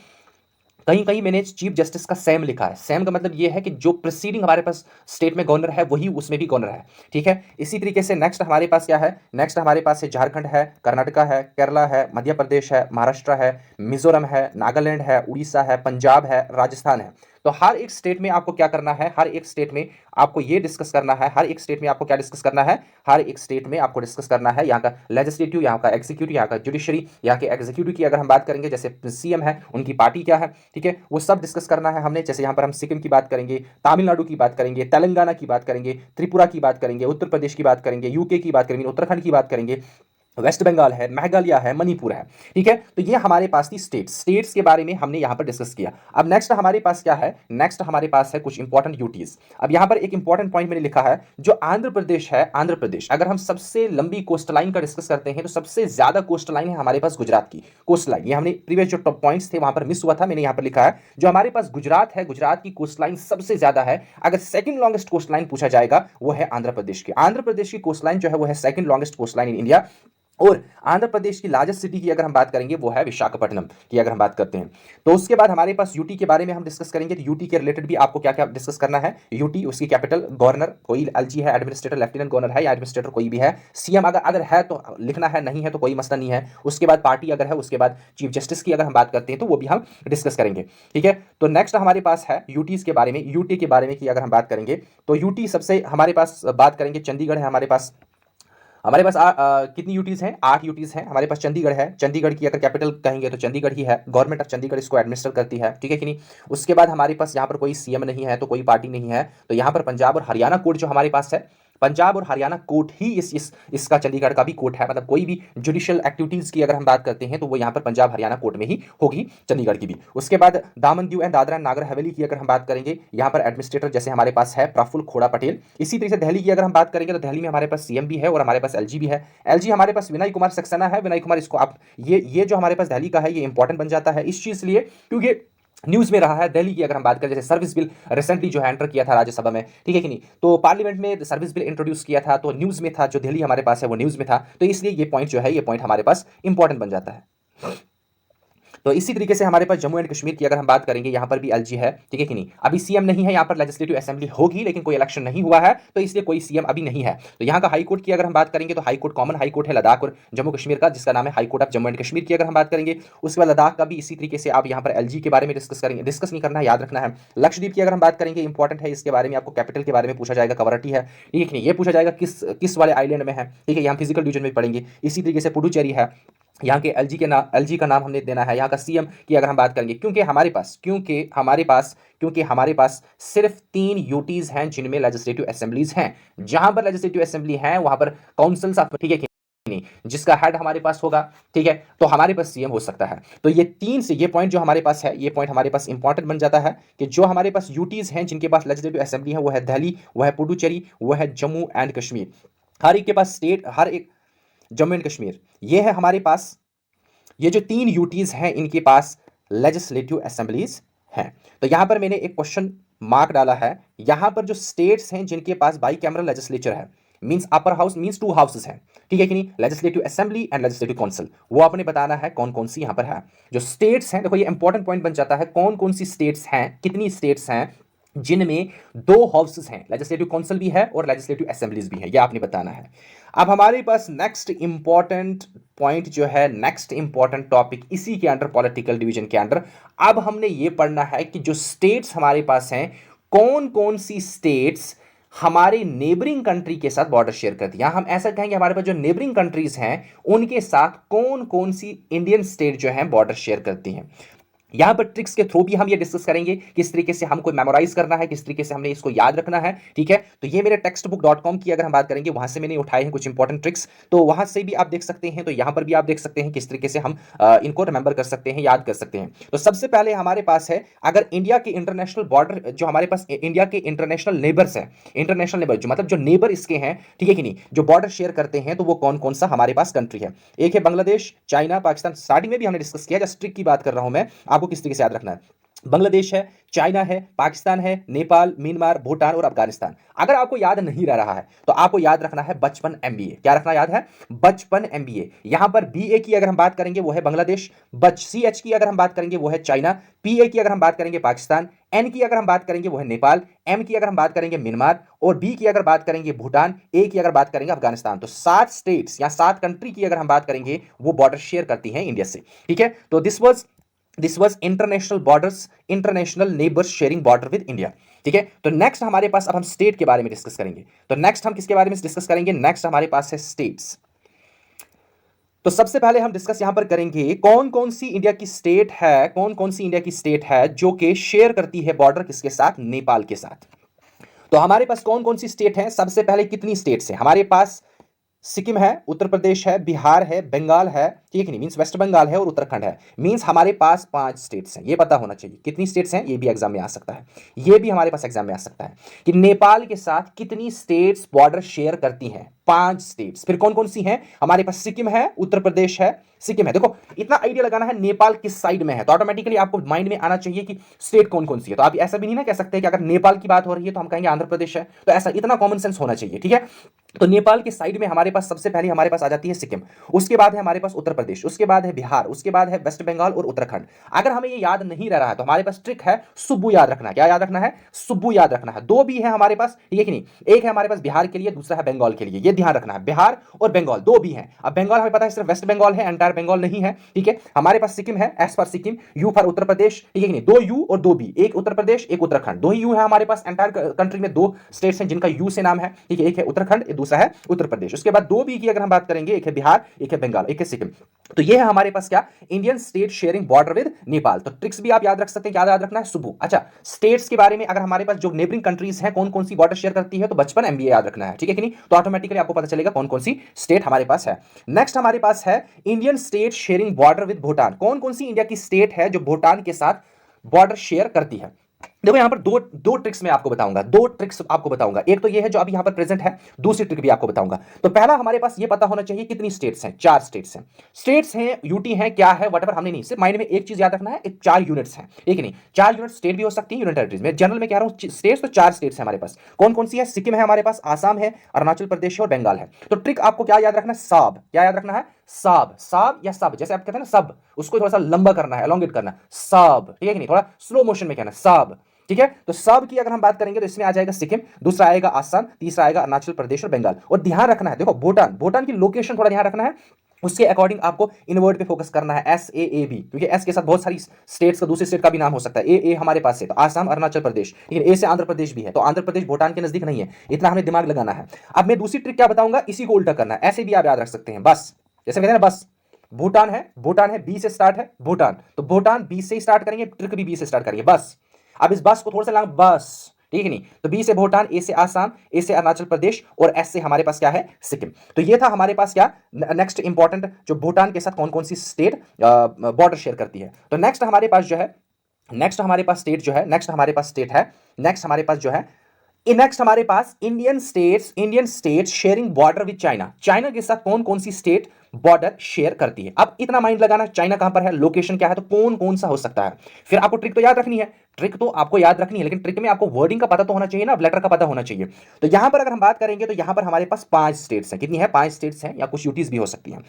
[SPEAKER 1] कहीं कहीं मैंने चीफ जस्टिस का सेम लिखा है। सेम का मतलब यह है कि जो प्रोसीडिंग हमारे पास स्टेट में गवर्नर है वही उसमें भी गवर्नर है, ठीक है। इसी तरीके से नेक्स्ट हमारे पास क्या है, नेक्स्ट हमारे पास है झारखंड है, कर्नाटका है, केरला है, मध्य प्रदेश है, महाराष्ट्र है, मिजोरम है, नागालैंड है, उड़ीसा है, पंजाब है, राजस्थान है। तो हर एक स्टेट में आपको क्या करना है, हर एक स्टेट में आपको ये डिस्कस करना है, हर एक स्टेट में आपको क्या डिस्कस करना है, हर एक स्टेट में आपको डिस्कस करना है यहाँ का लेजिस्लेटिव, यहाँ का एग्जीक्यूटिव, यहाँ का जुडिशरी। यहाँ के एग्जीक्यूटिव की अगर हम बात करेंगे, जैसे सीएम है उनकी पार्टी क्या है, ठीक है, वो सब डिस्कस करना है हमने। जैसे यहाँ पर हम सिक्किम की बात करेंगे, तमिलनाडु की बात करेंगे, तेलंगाना की बात करेंगे, त्रिपुरा की बात करेंगे, उत्तर प्रदेश की बात करेंगे, यूके की बात करेंगे, उत्तराखंड की बात करेंगे, वेस्ट बंगाल है, मेघालय है, मणिपुर है, ठीक है। तो ये हमारे पास थी स्टेट्स के बारे में हमने यहां पर डिस्कस किया। अब नेक्स्ट हमारे पास क्या है, नेक्स्ट हमारे पास है कुछ इंपॉर्टेंट यूटीज। अब यहां पर एक इंपॉर्टेंट पॉइंट मैंने लिखा है, जो आंध्र प्रदेश है, आंध्र प्रदेश, अगर हम सबसे लंबी कोस्ट लाइन का डिस्कस करते हैं तो सबसे ज्यादा कोस्ट लाइन है हमारे पास गुजरात की कोस्ट लाइन। ये हमने प्रीवियस जो टॉप पॉइंट्स थे वहां पर मिस हुआ था, मैंने यहां पर लिखा है, जो हमारे पास गुजरात है, गुजरात की कोस्ट लाइन सबसे ज्यादा है। अगर सेकंड लॉन्गेस्ट कोस्ट लाइन पूछा जाएगा वो है आंध्र प्रदेश की। आंध्र प्रदेश की कोस्ट लाइन जो है वो है second longest coast line in India. और आंध्र प्रदेश की लार्जेस्ट सिटी की अगर हम बात करेंगे वो है विशाखापट्टनम की अगर हम बात करते हैं। तो उसके बाद हमारे पास यूटी के बारे में हम डिस्कस करेंगे। तो यूटी के रिलेटेड भी आपको क्या क्या डिस्कस करना है। यूटी, उसकी कैपिटल, गवर्नर कोई एलजी है, एडमिनिस्ट्रेटर लेफ्टिनेंट गवर्नर है या एडमिनिस्ट्रेटर कोई भी है, सीएम अगर है तो लिखना है, नहीं है तो कोई मसला नहीं है। उसके बाद पार्टी अगर है, उसके बाद चीफ जस्टिस की अगर हम बात करते हैं तो वो भी हम डिस्कस करेंगे, ठीक है। तो नेक्स्ट हमारे पास है यूटीज के बारे में, यूटी के बारे में की अगर हम बात करेंगे तो यूटी सबसे हमारे पास बात करेंगे, चंडीगढ़ है हमारे पास कितनी यूटीज हैं, 8 यूटीज हैं हमारे पास। चंडीगढ़ है, चंडीगढ़ की अगर कैपिटल कहेंगे तो चंडीगढ़ ही है, गवर्नमेंट ऑफ चंडीगढ़ इसको एडमिनिस्टर करती है, ठीक है कि नहीं। उसके बाद हमारे पास यहाँ पर कोई सीएम नहीं है तो कोई पार्टी नहीं है, तो यहाँ पर पंजाब और हरियाणा कोर्ट जो हमारे पास है, पंजाब और हरियाणा कोर्ट ही इसका चंडीगढ़ का भी कोर्ट है। मतलब कोई भी जुडिशियल एक्टिविटीज की अगर हम बात करते हैं तो वो यहाँ पर पंजाब हरियाणा कोर्ट में ही होगी, चंडीगढ़ की भी। उसके बाद दामन दीव एंड दादरा एंड नागर हवेली की अगर हम बात करेंगे, यहाँ पर एडमिनिस्ट्रेटर जैसे हमारे पास है प्रफुल्ल खोड़ा पटेल। इसी तरीके से दिल्ली की अगर हम बात करेंगे तो दिल्ली में हमारे पास सीएम भी है और हमारे पास एलजी भी है। एलजी हमारे पास विनय कुमार सक्सेना है। विनय कुमार, इसको आप ये जो हमारे पास दिल्ली का है ये इंपॉर्टेंट बन जाता है इस चीज लिए क्योंकि न्यूज में रहा है। दिल्ली की अगर हम बात करें, जैसे सर्विस बिल रिसेंटली जो है एंटर किया था राज्यसभा में, ठीक है कि नहीं, तो पार्लियामेंट में सर्विस बिल इंट्रोड्यूस किया था तो न्यूज में था, जो दिल्ली हमारे पास है वो न्यूज में था, तो इसलिए ये पॉइंट जो है ये पॉइंट हमारे पास इंपॉर्टेंट बन जाता है। तो इसी तरीके से हमारे पास जम्मू एंड कश्मीर की अगर हम बात करेंगे, यहाँ पर भी एलजी है, ठीक है कि नहीं। अभी सीएम नहीं है, यहाँ पर लेजिस्लेटिव असेंबली होगी लेकिन कोई इलेक्शन नहीं हुआ है तो इसलिए कोई सीएम अभी नहीं है। तो यहाँ का हाई कोर्ट की अगर हम बात करेंगे तो high court common high court है लद्दाख और जम्मू कश्मीर का, जिसका नाम है high court of Jammu and Kashmir की अगर हम बात करेंगे। उसके बाद लद्दाख का भी इसी तरीके से आप यहाँ पर एलजी के बारे में डिस्कस करेंगे, डिस्कस नहीं करना है, याद रखना है। लक्षद्वीप की अगर हम बात करेंगे, इंपॉर्टेंट है, इसके बारे में आपको कैपिटल के बारे में पूछा जाएगा, कवरटी है, ठीक है कि नहीं। ये पूछा जाएगा किस वाले आइलैंड में है, ठीक है, यहाँ फिजिकल डिवीजन में पढ़ेंगे। इसी तरीके से पुडुचेरी है, यहाँ के एलजी का नाम हमने देना है। यहाँ का सीएम की अगर हम बात करेंगे, क्योंकि हमारे पास सिर्फ 3 यूटीज हैं जिनमें लेजिस्लेटिव असेंबलीज हैं। जहां पर लेजिस्लेटिव असेंबली है वहां पर काउंसिल्स ऑफ, ठीक है कि नहीं, जिसका हेड हमारे पास होगा, ठीक है, तो हमारे पास सीएम हो सकता है। तो ये 3 से ये पॉइंट जो हमारे पास है, ये पॉइंट हमारे पास इंपॉर्टेंट बन जाता है कि जो हमारे पास यूटीज हैं जिनके पास लेजिस्लेटिव असेंबली है वो है दिल्ली, वो है पुडुचेरी, वो है जम्मू एंड कश्मीर। हर एक के पास स्टेट, हर एक जम्मू एंड कश्मीर, ये है हमारे पास, ये जो 3 यूटीज हैं इनके पास लेजिस्लेटिव असेंबलीज हैं। तो यहां पर मैंने एक क्वेश्चन मार्क डाला है, यहां पर जो स्टेट्स हैं जिनके पास बाई कैमरल लेजिस्लेचर है, means upper house means to houses हैं, ठीक है कि नहीं, legislative assembly and legislative council, वो आपने बताना है कौन कौन सी यहां पर है। जो स्टेट्स हैं, देखो ये इंपॉर्टेंट पॉइंट बन जाता है, कौन कौन सी स्टेट्स हैं, कितनी स्टेट्स हैं जिनमें दो हाउसेस हैं, लेजिस्लेटिव काउंसिल भी है और लेजिस्लेटिव असेंबलीज भी है, ये आपने बताना है। अब हमारे पास नेक्स्ट इंपॉर्टेंट पॉइंट जो है, नेक्स्ट इंपॉर्टेंट टॉपिक इसी के अंडर, पॉलिटिकल डिवीजन के अंडर, अब हमने ये पढ़ना है कि जो स्टेट्स हमारे पास हैं, कौन कौन सी स्टेट्स हमारे नेबरिंग कंट्री के साथ बॉर्डर शेयर करती है। यहां हम ऐसा कहेंगे हमारे पास जो नेबरिंग कंट्रीज हैं उनके साथ कौन कौन सी इंडियन स्टेट जो है बॉर्डर शेयर करती हैं। यहां पर ट्रिक्स के थ्रू भी हम ये डिस्कस करेंगे किस तरीके से हमको मेमोराइज करना है, किस तरीके से हमने इसको याद रखना है, ठीक है। तो ये मेरे textbook.com की अगर हम बात करेंगे, वहां से मैंने उठाए हैं कुछ इंपॉर्टेंट ट्रिक्स, तो वहां से भी आप देख सकते हैं, तो यहां पर भी आप देख सकते हैं किस तरीके से हम इनको रिमेंबर कर सकते हैं, याद कर सकते हैं। तो सबसे पहले हमारे पास है, अगर इंडिया के इंटरनेशनल बॉर्डर, जो हमारे पास इंडिया के इंटरनेशनल नेबर्स है, इंटरनेशनल नेबर जो मतलब जो नेबर इसके हैं, ठीक है कि नहीं, जो बॉर्डर शेयर करते हैं, तो वो कौन कौन सा हमारे पास कंट्री है। एक है बांग्लादेश, चाइना, पाकिस्तान, स्टार्टिंग में भी हमने डिस्कस किया, जस्ट ट्रिक की बात कर रहा हूं मैं, आपको किस तरीके से याद रखना है। बांग्लादेश है, चाइना है, पाकिस्तान है, नेपाल, म्यांमार, भूटान और अफगानिस्तान। अगर आपको याद नहीं रह रहा है तो आपको याद रखना है बचपन एमबीए। क्या रखना याद है? बचपन एमबीए। यहां पर बीए की अगर हम बात करेंगे वो है बांग्लादेश, सीएच की अगर हम बात करेंगे वो है चाइना, पीए की अगर हम बात करेंगे पाकिस्तान, एन की अगर हम बात करेंगे वो है नेपाल, एम की अगर हम बात करेंगे म्यांमार, और बी की अगर बात करेंगे भूटान, ए की अगर बात करेंगे अफगानिस्तान। तो 7 स्टेट्स या 7 कंट्री की अगर हम बात करेंगे वो बॉर्डर शेयर करती हैं इंडिया से, ठीक है। तो this was international borders, international neighbours sharing border with India, ठीक है। तो नेक्स्ट हमारे पास, अब हम स्टेट के बारे में डिस्कस करेंगे। तो नेक्स्ट हम किसके बारे में डिस्कस करेंगे? नेक्स्ट हमारे पास है स्टेट्स। तो सबसे पहले हम डिस्कस यहां पर करेंगे कौन कौन सी इंडिया की स्टेट है, कौन कौन सी इंडिया की स्टेट है जो कि शेयर करती है बॉर्डर किसके साथ? नेपाल के साथ। तो हमारे पास कौन कौन सी स्टेट है? सबसे पहले कितनी स्टेट्स हैं हमारे पास? सिक्किम है, उत्तर प्रदेश है, बिहार है, बंगाल है, ठीक नहीं, मींस वेस्ट बंगाल है और उत्तराखंड है। मींस हमारे पास 5 स्टेट्स हैं, ये पता होना चाहिए कितनी स्टेट्स हैं, ये भी एग्जाम में आ सकता है, ये भी हमारे पास एग्जाम में आ सकता है कि नेपाल के साथ कितनी स्टेट्स बॉर्डर शेयर करती हैं। 5 स्टेट्स। फिर कौन कौन सी हैं हमारे पास? सिक्किम है, उत्तर प्रदेश है, सिक्किम है। देखो इतना आइडिया लगाना है नेपाल किस साइड में है, तो ऑटोमेटिकली आपको माइंड में आना चाहिए कि स्टेट कौन कौन सी है। तो आप ऐसा भी नहीं ना कह सकते कि अगर नेपाल की बात हो रही है तो हम कहेंगे आंध्र प्रदेश है, तो ऐसा इतना कॉमन सेंस होना चाहिए, ठीक है। तो नेपाल के साइड में हमारे पास सबसे पहले हमारे पास आ जाती है सिक्किम, उसके बाद है हमारे पास उत्तर प्रदेश, उसके बाद है बिहार, उसके बाद है वेस्ट बंगाल और उत्तराखंड। अगर हमें ये याद नहीं रह रहा है तो हमारे पास ट्रिक है, सुब्बू याद रखना है। क्या याद रखना है? सुब्बू याद रखना है। दो भी है हमारे पास, ठीक है कि नहीं, एक है हमारे पास बिहार के लिए, दूसरा है बंगाल के लिए, ये ध्यान रखना है। बिहार और बंगाल दो भी हैं। अब बंगाल हमें पता है सिर्फ वेस्ट बंगाल है, एंटायर बंगाल नहीं है, ठीक है। हमारे पास सिक्किम है, S for Sikkim, U for Uttar Pradesh, ठीक है कि नहीं, 2 यू और 2 बी, एक उत्तर प्रदेश एक उत्तराखंड, 2 ही यू है हमारे पास। एंटायर कंट्री में 2 स्टेट्स हैं जिनका यू से नाम है, ठीक है, एक है उत्तराखंड, दूसरा है उत्तर प्रदेश। उसके बाद 2 बी की अगर हम बात करेंगे, एक है बिहार, एक है बंगाल, एक है सिक्किम। तो ये है हमारे पास क्या? Indian state sharing border with Nepal. तो ट्रिक्स भी आप याद रख सकते हैं, क्या याद रखना है? सुब्बू। अच्छा, स्टेट्स के बारे में अगर हमारे पास जो नेबरिंग कंट्रीज हैं कौन कौन सी बॉर्डर शेयर करती है, तो बचपन एमबीए याद रखना है, ठीक है कि नहीं। तो ऑटोमेटिकली आपको पता चलेगा कौन कौन सी स्टेट हमारे पास है। नेक्स्ट हमारे पास है Indian state sharing border with Bhutan. कौन कौन सी इंडिया की स्टेट है जो भूटान के साथ बॉर्डर शेयर करती है? देखो यहां पर दो ट्रिक्स मैं आपको बताऊंगा, 2 ट्रिक्स आपको बताऊंगा। एक तो ये है जो अभी यहां पर प्रेजेंट है, दूसरी ट्रिक भी आपको बताऊंगा। तो पहला हमारे पास ये पता होना चाहिए कितनी स्टेट्स हैं? 4 स्टेट्स हैं। स्टेट्स हैं, यूटी हैं, क्या है, वट हमने नहीं, सिर्फ माइंड में एक चीज याद रखना है, 4 यूनिट्स हैं, ठीक है नहीं। 4 यूनिट स्टेट भी हो सकती है, यूनिट टेरिटरीज में। जनरल में कह रहा हूं स्टेट्स, तो 4 स्टेट्स है हमारे पास। कौन कौन सी है? सिक्किम है हमारे पास, आसाम है, अरुणाचल प्रदेश है और बंगाल है। तो ट्रिक आपको क्या याद रखना है? साब। क्या याद रखना है? साब। साब या सब, जैसे आप कहते हैं ना सब, उसको थोड़ा सा लंबा करना है, एलोंगेट करना है, साब, ठीक है कि नहीं, थोड़ा स्लो मोशन में कहना है, साब, ठीक है। तो सब की अगर हम बात करेंगे तो इसमें आ जाएगा सिक्किम, दूसरा आएगा आसाम, तीसरा आएगा अरुणाचल प्रदेश और बंगाल। और ध्यान रखना है, देखो भूटान की लोकेशन थोड़ा ध्यान रखना है, उसके अकॉर्डिंग आपको इन वर्ड पे फोकस करना है, SAAB, क्योंकि एस के साथ बहुत सारी स्टेट्स का, दूसरी स्टेट का भी नाम हो सकता है। ए हमारे पास है तो आसाम, अरुणाचल प्रदेश, लेकिन ए से आंध्र प्रदेश भी है, तो आंध्र प्रदेश भूटान के नजदीक नहीं है, इतना हमें दिमाग लगाना है। अब मैं दूसरी ट्रिक क्या बताऊंगा, इसी को उल्टा करना है। ऐसे भी आप याद रख सकते हैं, बस जैसे कहते हैं ना, बस भूटान है, बी से स्टार्ट है भूटान, तो भूटान बी से स्टार्ट करेंगे, ट्रिक भी बी से स्टार्ट करेंगे, बस। अब इस बस को थोड़ा सा लंबा, बस, ठीक है नहीं। तो बी से भूटान, ए से आसाम, ए से अरुणाचल प्रदेश और एस से हमारे पास क्या है? सिक्किम। तो ये था हमारे पास क्या नेक्स्ट इंपॉर्टेंट, जो भूटान के साथ कौन कौन सी स्टेट बॉर्डर शेयर करती है। तो नेक्स्ट हमारे पास जो है, नेक्स्ट हमारे पास स्टेट है, नेक्स्ट हमारे पास जो है नेक्स्ट हमारे पास Indian states sharing border with China. China के साथ कौन कौन सी स्टेट बॉर्डर शेयर करती है। अब इतना माइंड लगाना, चाइना कहां पर है, लोकेशन क्या है, तो कौन कौन सा हो सकता है। फिर आपको ट्रिक तो याद रखनी है, ट्रिक तो आपको याद रखनी है, लेकिन ट्रिक में आपको वर्डिंग का पता तो होना चाहिए ना, लेटर का पता होना चाहिए। तो यहां पर अगर हम बात करेंगे तो यहां पर हमारे पास 5 स्टेट्स हैं। कितनी है, 5 स्टेट्स हैं, या कुछ यूटीज भी हो सकती हैं।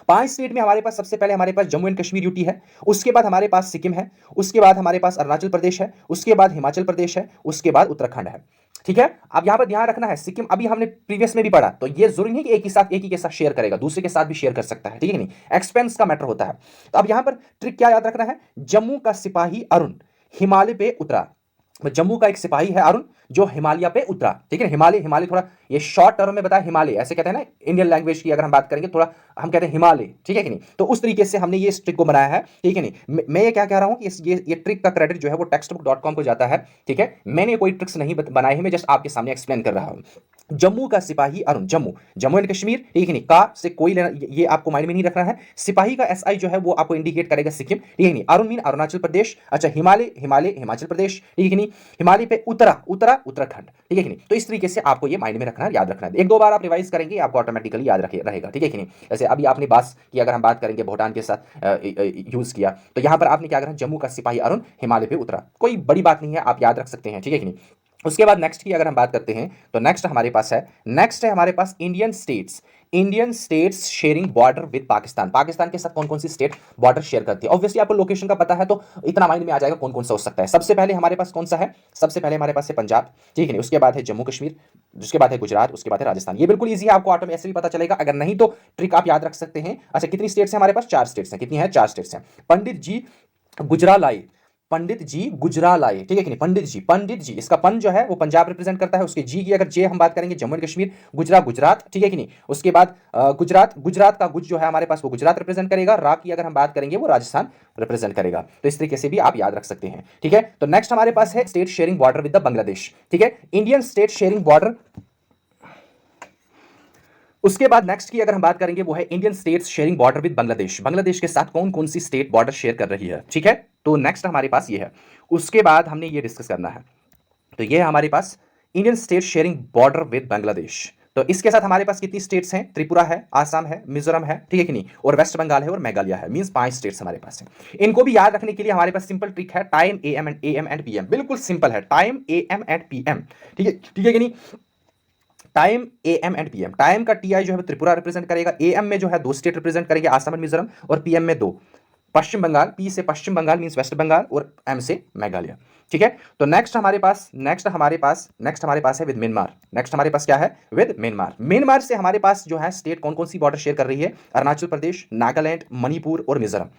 [SPEAKER 1] 5 स्टेट में हमारे पास सबसे पहले हमारे पास जम्मू एंड कश्मीर यूटी है, उसके बाद हमारे पास सिक्किम है, उसके बाद हमारे पास अरुणाचल प्रदेश है, उसके बाद हिमाचल प्रदेश है, उसके बाद उत्तराखंड है। ठीक है, अब यहां पर ध्यान रखना है, सिक्किम अभी हमने प्रीवियस में भी पढ़ा, तो ये जरूरी नहीं कि एक ही के साथ शेयर करेगा, दूसरे के साथ भी शेयर कर सकता है। ठीक है, नहीं, एक्सपेंस का मैटर होता है। तो अब यहां पर ट्रिक क्या याद रखना है, जम्मू का सिपाही अरुण हिमालय पे उतरा। जम्मू का एक सिपाही है अरुण, जो हिमालय पे उतरा। ठीक है, हिमालय हिमालय थोड़ा ये शॉर्ट टर्म में बताया, हिमालय ऐसे कहते हैं ना, इंडियन लैंग्वेज की अगर हम बात करेंगे थोड़ा हम कहते हैं हिमालय। ठीक है कि नहीं, तो उस तरीके से हमने ये इस ट्रिक को बनाया है। ठीक है, नहीं, मैं ये क्या कह रहा हूं कि ये ट्रिक का क्रेडिट जो है वो textbook.com को जाता है। ठीक है, मैंने कोई ट्रिक्स नहीं बनाई है, मैं जस्ट आपके सामने एक्सप्लेन कर रहा हूं। जम्मू का सिपाही अरुण, जम्मू जम्मू एंड कश्मीर। ठीक है, नहीं, का से कोई लेना, ये आपको माइंड में नहीं रखना है। सिपाही का एसआई जो है वो आपको इंडिकेट करेगा सिक्किम। ठीक है, नहीं, अरुण मीन अरुणाचल प्रदेश। अच्छा, हिमालय हिमालय हिमाचल प्रदेश। ठीक है, नहीं, हिमालय पे उतरा उतरा उत्तराखंड। ठीक है कि नहीं, तो इस तरीके से आपको ये माइंड में रखना है, याद रखना है। एक दो बार आप रिवाइज करेंगे आपको ऑटोमेटिकली याद रहेगा। ठीक है कि नहीं, जैसे अभी आपने बात की, अगर हम बात करेंगे भूटान के साथ यूज किया, तो यहां पर आपने क्या करना, जम्मू का सिपाही अरुण हिमालय पे उतरा, कोई बड़ी बात नहीं है, आप याद रख सकते हैं। ठीक है कि नहीं, उसके बाद नेक्स्ट की अगर हम बात करते हैं तो नेक्स्ट है हमारे पास Indian states sharing border with Pakistan. Pakistan के साथ कौन कौन सी स्टेट बॉर्डर शेयर करती है। ऑब्वियसली आपको लोकेशन का पता है, तो इतना माइंड में आ जाएगा कौन कौन सा हो सकता है। सबसे पहले हमारे पास कौन सा है, सबसे पहले हमारे पास है पंजाब। ठीक है, उसके बाद है जम्मू कश्मीर, उसके बाद है गुजरात, उसके बाद है राजस्थान। ये बिल्कुल ईजी है, आपको ऑटो में ऐसे भी पता चलेगा, अगर नहीं तो ट्रिक आप याद रख सकते हैं। अच्छा, कितनी स्टेट्स हैं हमारे पास, 4 स्टेट्स हैं। कितनी है, 4 स्टेट्स हैं। पंडित जी गुजरालाई, पंडित जी गुजरालाई। ठीक है कि नहीं, पंडित जी इसका पन जो है वो पंजाब रिप्रेजेंट करता है, उसके जी की अगर जे हम बात करेंगे जम्मू एंड कश्मीर, गुजरात। ठीक है कि नहीं, उसके बाद गुजरात का गुज जो है हमारे पास वो गुजरात रिप्रेजेंट करेगा, रा की अगर हम बात करेंगे वो राजस्थान रिप्रेजेंट करेगा। तो इस तरीके से भी आप याद रख सकते हैं। ठीक है, तो नेक्स्ट हमारे पास है state sharing border with the Bangladesh. ठीक है, इंडियन स्टेट शेयरिंग बॉर्डर। उसके बाद नेक्स्ट की अगर हम बात करेंगे वो है Indian states sharing border with Bangladesh. Bangladesh के साथ कौन कौन सी स्टेट बॉर्डर शेयर कर रही है। ठीक है, तो नेक्स्ट हमारे पास ये है। उसके बाद हमने ये डिस्कस करना है, तो ये है हमारे पास Indian state sharing border with Bangladesh. तो इसके साथ हमारे पास कितनी स्टेट्स हैं, त्रिपुरा है, आसाम है, मिजोरम है। ठीक है कि नहीं, और वेस्ट बंगाल है और मेघालय है, मींस 5 स्टेट्स हमारे पास हैं। इनको भी याद रखने के लिए हमारे पास सिंपल ट्रिक है, टाइम AM एंड PM। बिल्कुल सिंपल है, टाइम AM एंड PM। ठीक है कि नहीं, time AM and PM। Time का TI जो है त्रिपुरा रिप्रेजेंट करेगा, AM में जो है 2 स्टेट रिप्रेजेंट करेंगे, आसाम एंड मिजोरम, और PM में 2, पश्चिम बंगाल, P से पश्चिम बंगाल मींस वेस्ट बंगाल, और M से मेघालय। ठीक है, तो नेक्स्ट हमारे पास है विद म्यांमार। नेक्स्ट हमारे पास क्या है, विद म्यांमार। म्यांमार से हमारे पास जो है स्टेट कौन कौन सी बॉर्डर शेयर कर रही है, अरुणाचल प्रदेश, नागालैंड, मणिपुर और मिजोरम।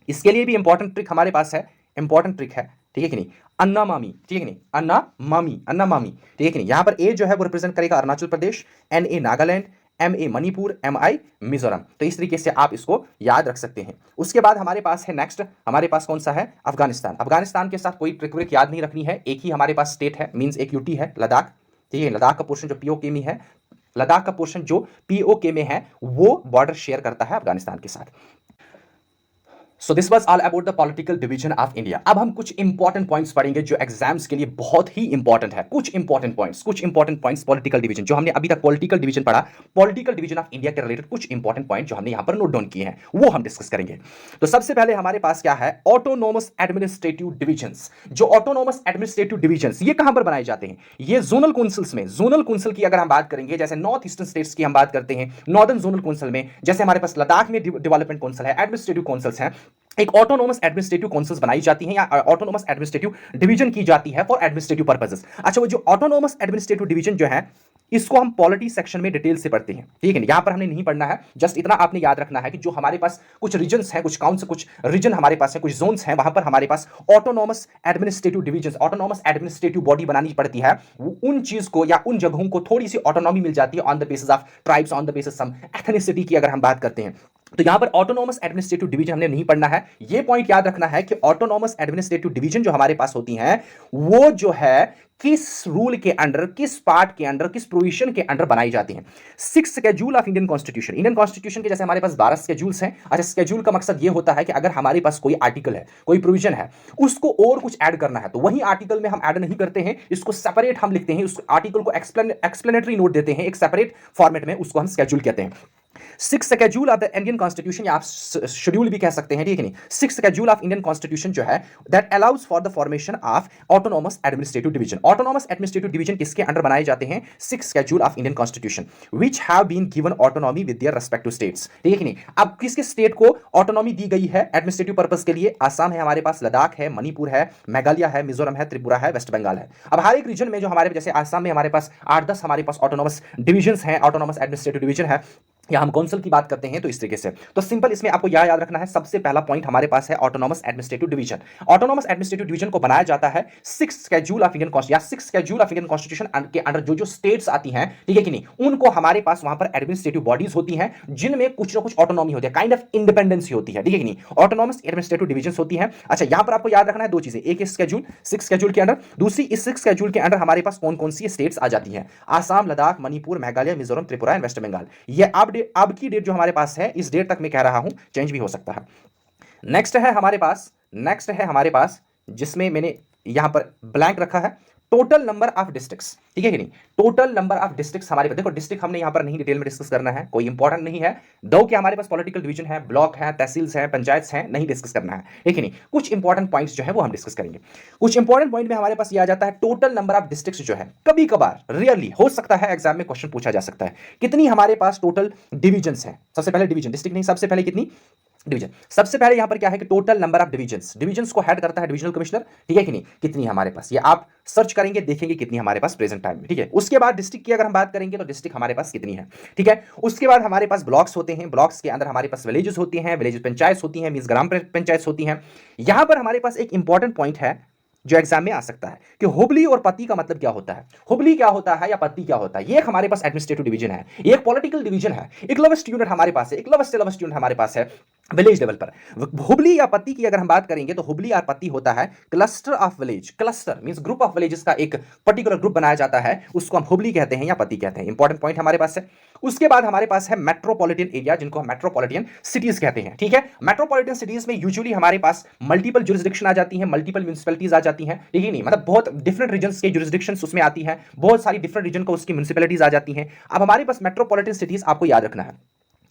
[SPEAKER 1] इसके लिए भी इंपॉर्टेंट ट्रिक हमारे पास है, इंपॉर्टेंट ट्रिक है। ठीक है कि नहीं, अन्ना मामी। ठीक है कि नहीं, अन्ना मामी। ठीक है कि नहीं, यहां पर ए जो है वो रिप्रेजेंट करेगा Arunachal Pradesh, NA Nagaland, MA Manipur, MI Mizoram. तो इस तरीके से आप इसको याद रख सकते हैं। उसके बाद हमारे पास है नेक्स्ट, हमारे पास कौन सा है, अफगानिस्तान। अफगानिस्तान के साथ कोई ट्रिक व्रिक याद नहीं रखनी है, एक ही हमारे पास स्टेट है, मींस एक यूटी है, लद्दाख। ठीक है, लद्दाख का पोर्शन जो POK में है, लद्दाख का पोर्शन जो POK में है वो बॉर्डर शेयर करता है अफगानिस्तान के साथ। So this was all about the political division of India. अब हम कुछ इंपॉर्टेंट पॉइंट्स पढ़ेंगे जो एग्जाम्स के लिए बहुत ही इंपॉर्टेंट है। कुछ इंपॉर्टेंट पॉइंट्स पॉलिटिकल डिवीजन, जो हमने अभी तक पॉलिटिकल डिवीजन पढ़ा, पॉलिटिकल डिवीजन ऑफ इंडिया के रिलेटेड कुछ इंपॉर्टेंट पॉइंट जो हमने यहां पर नोट डाउन किए हैं वो हम डिस्कस करेंगे। तो सबसे पहले हमारे पास क्या है, ऑटोनोमस एडमिनिस्ट्रेटिव डिवीजन्स। जो ऑटोनोमस एडमिनिस्ट्रेटिव डिवीजन्स ये कहां पर बनाए जाते हैं, ये जोनल काउंसिल्स में। जोनल काउंसिल की अगर हम बात करेंगे, जैसे नॉर्थ ईस्टर्न स्टेट्स की हम बात करते हैं, नॉर्दर्न जोनल काउंसिल में, जैसे हमारे पास लद्दाख में डेवलपमेंट काउंसिल है, एडमिनिस्ट्रेटिव काउंसिल्स हैं, एक ऑटोनोमस एडमिनिस्ट्रेटिव काउंसिल्स बनाई जाती हैं या ऑटोनोमस एडमिनिस्ट्रेटिव डिवीजन की जाती है फॉर एडमिनिस्ट्रेटिव पर्पसेस। अच्छा, वो जो ऑटोनोमस एडमिनिस्ट्रेटिव डिवीजन जो है इसको हम पॉलिटी सेक्शन में डिटेल से पढ़ते हैं। ठीक है, यहां पर हमने नहीं पढ़ना है, जस्ट इतना आपने याद रखना है कि जो हमारे पास कुछ रीजन्स हैं, कुछ काउंसिल, कुछ रीजन हमारे पास है, कुछ जोन्स हैं, वहां पर हमारे पास autonomous administrative division, autonomous administrative body बनानी पड़ती है। उन चीज को या उन जगहों को थोड़ी सी ऑटोनॉमी मिल जाती है on the basis of tribes, on the basis some ethnicity की अगर हम बात करते हैं। तो यहां पर ऑटोनॉमस एडमिनिस्ट्रेटिव डिवीजन हमने नहीं पढ़ना है। यह पॉइंट याद रखना है कि ऑटोनॉमस एडमिनिस्ट्रेटिव डिवीजन जो हमारे पास होती है वो जो है किस रूल के अंडर, किस पार्ट के अंडर, किस प्रोविजन के अंडर बनाई जाती हैं। 6 schedule of Indian constitution, Indian constitution के जैसे हमारे पास 12 स्केड्यूल्स हैं। अच्छा, स्केड्यूल का मकसद यह होता है कि अगर हमारे पास कोई आर्टिकल है, कोई प्रोविजन है, उसको और कुछ ऐड करना है तो वही आर्टिकल में हम ऐड नहीं करते हैं, इसको सेपरेट हम लिखते हैं, उस आर्टिकल को एक्सप्लेनेटरी नोट देते हैं एक सेपरेट फॉर्मेट में, उसको हम स्केड्यूल कहते हैं। 6 schedule of the Indian constitution, या आप शेड्यूल भी कह सकते हैं, ठीक है नहीं। 6 स्केड्यूल ऑफ इंडियन कॉन्स्टिट्यूशन जो है that allows for the formation of autonomous administrative division. Autonomous administrative division किसके अंडर बनाए जाते हैं? 6 schedule of Indian constitution which have been given autonomy with their respective states, ठीक है कि नहीं। अब किसके स्टेट को ऑटोनॉमी दी गई है एडमिनिस्ट्रेटिव पर्पस के लिए? आसाम है हमारे पास, लद्दाख है, मणिपुर है, मेघालय है, मिजोरम है, त्रिपुरा है, वेस्ट बंगाल है। अब हर एक रीजन में जो हमारे, जैसे आसाम में हमारे पास 8-10 हमारे पास ऑटोनॉमस डिवीजन है, ऑटोनॉमस एडमिनिस्ट्रेटिव डिवीजन है, या हम काउंसिल की बात करते हैं तो इस तरीके से। तो सिंपल इसमें आपको याद रखना है, सबसे पहला पॉइंट हमारे पास है autonomous administrative division. Autonomous administrative division को बनाया जाता है 6 स्केड्यूल ऑफ इंडियन कॉन्स्टिट्यूशन, या 6 स्केड्यूल ऑफ इंडियन कॉन्स्टिट्यूशन के अंडर जो जो स्टेट्स आती हैं, ठीक है कि नहीं, उनको हमारे पास वहां पर एडमिनिस्ट्रेटिव बॉडीज होती हैं जिनमें कुछ ना कुछ ऑटोनॉमी होती है, काइंड ऑफ इंडिपेंडेंसी होती है, ठीक है कि नहीं। ऑटोनॉमस एडमिनिस्ट्रेटिव डिवीजन होती है। अच्छा, यहां पर आपको याद रखना है दो चीजें, एक स्केड्यूल 6 स्केड्यूल के अंडर, दूसरी इस 6 स्केड्यूल के अंडर हमारे पास कौन कौन सी स्टेट्स आ जाती हैं? Assam, Ladakh, Manipur, Meghalaya, Mizoram, Tripura and West Bengal. ये अब की डेट जो हमारे पास है, इस डेट तक मैं कह रहा हूं, चेंज भी हो सकता है। नेक्स्ट है हमारे पास जिसमें मैंने यहां पर ब्लैंक रखा है, टोटल नंबर ऑफ डिस्ट्रिक्ट्स, ठीक है कि नहीं। टोटल नंबर ऑफ डिस्ट्रिक्ट्स हमारे पास, देखो डिस्ट्रिक्ट हमने यहां पर नहीं डिटेल में डिस्कस करना है, कोई इंपॉर्टेंट नहीं है। दो कि हमारे पास पॉलिटिकल डिवीजन है, ब्लॉक है, तहसील्स है, पंचायत है, नहीं डिस्कस करना है, ठीक है नहीं। कुछ इंपॉर्टेंट पॉइंट्स जो है वो हम डिस्कस करेंगे। कुछ इंपॉर्टेंट पॉइंट में हमारे पास ये आ जाता है टोटल नंबर ऑफ डिस्ट्रिक्ट्स जो है, कभी कभार रियरली हो सकता है एग्जाम में क्वेश्चन पूछा जा सकता है, कितनी हमारे पास टोटल डिवीजन है। सबसे पहले डिवीजन, डिस्ट्रिक्ट नहीं, सबसे पहले कितनी डिवीजन। सबसे पहले यहां पर क्या है कि total number of divisions, divisions को हेड करता है डिविजनल कमिश्नर, ठीक है कि नहीं। कितनी हमारे पास, ये आप सर्च करेंगे देखेंगे कितनी हमारे पास प्रेजेंट टाइम में, ठीक है। उसके बाद डिस्ट्रिक्ट की अगर हम बात करेंगे तो डिस्ट्रिक्ट हमारे पास कितनी है, ठीक है। उसके बाद हमारे पास ब्लॉक्स होते हैं, ब्लॉक्स के अंदर हमारे पास विलेजेस होती हैं, विलेज पंचायत होती हैं, मींस ग्राम पंचायत होती हैं। यहां पर हमारे पास एक इंपॉर्टेंट पॉइंट है जो एग्जाम में आ सकता है कि हुबली और पति का मतलब क्या होता है। हुबली क्या होता है या पति क्या होता है? ये एक हमारे पास एडमिनिस्ट्रेटिव डिवीजन है, एक पॉलिटिकल डिवीजन है, एक लोवेस्ट यूनिट हमारे पास है, एक लोवेस्ट से लोवेस्ट यूनिट हमारे पास है विलेज लेवल पर। हुबली या पति की अगर हम बात करेंगे तो हुबली और पति होता है cluster of village, cluster means group of villages का एक पर्टिकुलर ग्रुप बनाया जाता है, उसको हम हुबली कहते हैं या पति कहते हैं। इंपॉर्टेंट पॉइंट हमारे पास है। उसके बाद हमारे पास है मेट्रोपॉलिटन एरिया, जिनको हम मेट्रोपॉलिटन सिटीज कहते हैं, ठीक है। मेट्रोपॉलिटन सिटीज में यूजुअली हमारे पास मल्टीपल जुरिस्डिक्शन आ जाती हैं, मल्टीपल म्युनिसिपैलिटीज आ जाती हैं, ठीक है नहीं, मतलब बहुत डिफरेंट रीजन्स के जुरिस्डिक्शंस उसमें आती हैं, बहुत सारी डिफरेंट रीजन को उसकी म्युनिसिपैलिटीज आ जाती हैं। अब हमारे पास मेट्रोपॉलिटन सिटीज आपको याद रखना है।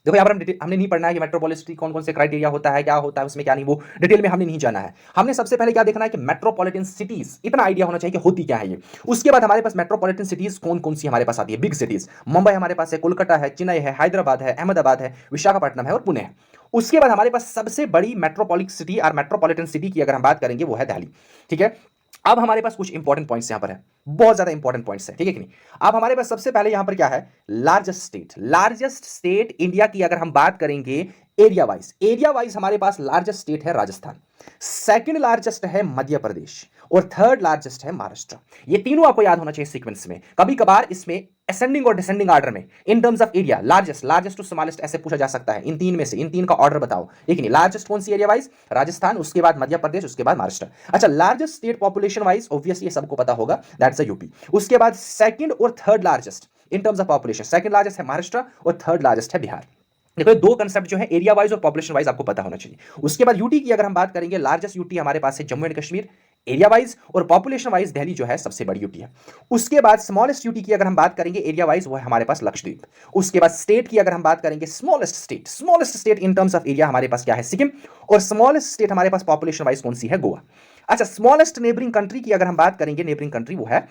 [SPEAKER 1] देखो यहाँ पर हमने नहीं पढ़ना है कि मेट्रोपॉलिटन कौन कौन से क्राइटेरिया होता है, क्या होता है उसमें, क्या नहीं, वो डिटेल में हमने नहीं जाना है। हमने सबसे पहले क्या देखना है कि मेट्रोपॉलिटन सिटीज, इतना आइडिया होना चाहिए कि होती क्या है ये। उसके बाद हमारे पास मेट्रोपॉलिटन सिटीज कौन कौन सी हमारे पास आती है, बिग सिटीज। मुंबई हमारे पास है, कोलकाता है, चेन्नई है, हैदराबाद है, अहमदाबाद है, विशाखापट्टनम है और पुणे है। उसके बाद हमारे पास सबसे बड़ी मेट्रोपॉलिटन सिटी और मेट्रोपॉलिटन सिटी की अगर हम बात करेंगे वो है दिल्ली, ठीक है। अब हमारे पास कुछ इंपॉर्टेंट पॉइंट्स यहां पर है, बहुत ज्यादा इंपॉर्टेंट पॉइंट्स है, ठीक है कि नहीं। अब हमारे पास सबसे पहले यहां पर क्या है, लार्जेस्ट स्टेट इंडिया की अगर हम बात करेंगे एरिया वाइज हमारे पास लार्जेस्ट स्टेट है राजस्थान, सेकंड लार्जेस्ट है मध्य प्रदेश और थर्ड लार्जेस्ट है महाराष्ट्र। ये तीनों आपको याद होना चाहिए सीक्वेंस में। कभी कभार इसमें असेंडिंग और डिसेंडिंग ऑर्डर में in terms of area largest to smallest ऐसे पूछा जा सकता है। इन तीन में से इन तीन का ऑर्डर बताओ, ठीक है। लार्जेस्ट कौन सी एरिया वाइज? राजस्थान, उसके बाद मध्य प्रदेश, उसके बाद महाराष्ट्र। अच्छा, largest state population wise obviously ये सबको पता होगा, दैट्स यूपी। उसके बाद सेकंड और third largest in terms of population, second largest है महाराष्ट्र और थर्ड लार्जेस्ट है बिहार। देखो दो कंसेप्ट जो है एरिया वाइज और पॉपुलेशन वाइज आपको पता होना चाहिए। उसके बाद यूटी की अगर हम बात करेंगे, लार्जेस्ट यूटी हमारे पास है Jammu and Kashmir, area wise और पॉपुलेशन वाइज दिल्ली जो है सबसे बड़ी यूटी है। उसके बाद स्मॉलेस्ट यूटी की अगर हम बात करेंगे एरिया वाइज, वो है हमारे पास लक्षद्वीप। उसके बाद स्टेट की अगर हम बात करेंगे, smallest state in terms of area हमारे पास क्या है, सिक्किम। और स्मॉलेस्ट स्टेट हमारे पास पॉपुलेशन वाइज कौन सी है, गोवा। अच्छा, स्मॉलेस्ट नेबरिंग कंट्री की अगर हम बात करेंगे, नेबरिंग कंट्री वो है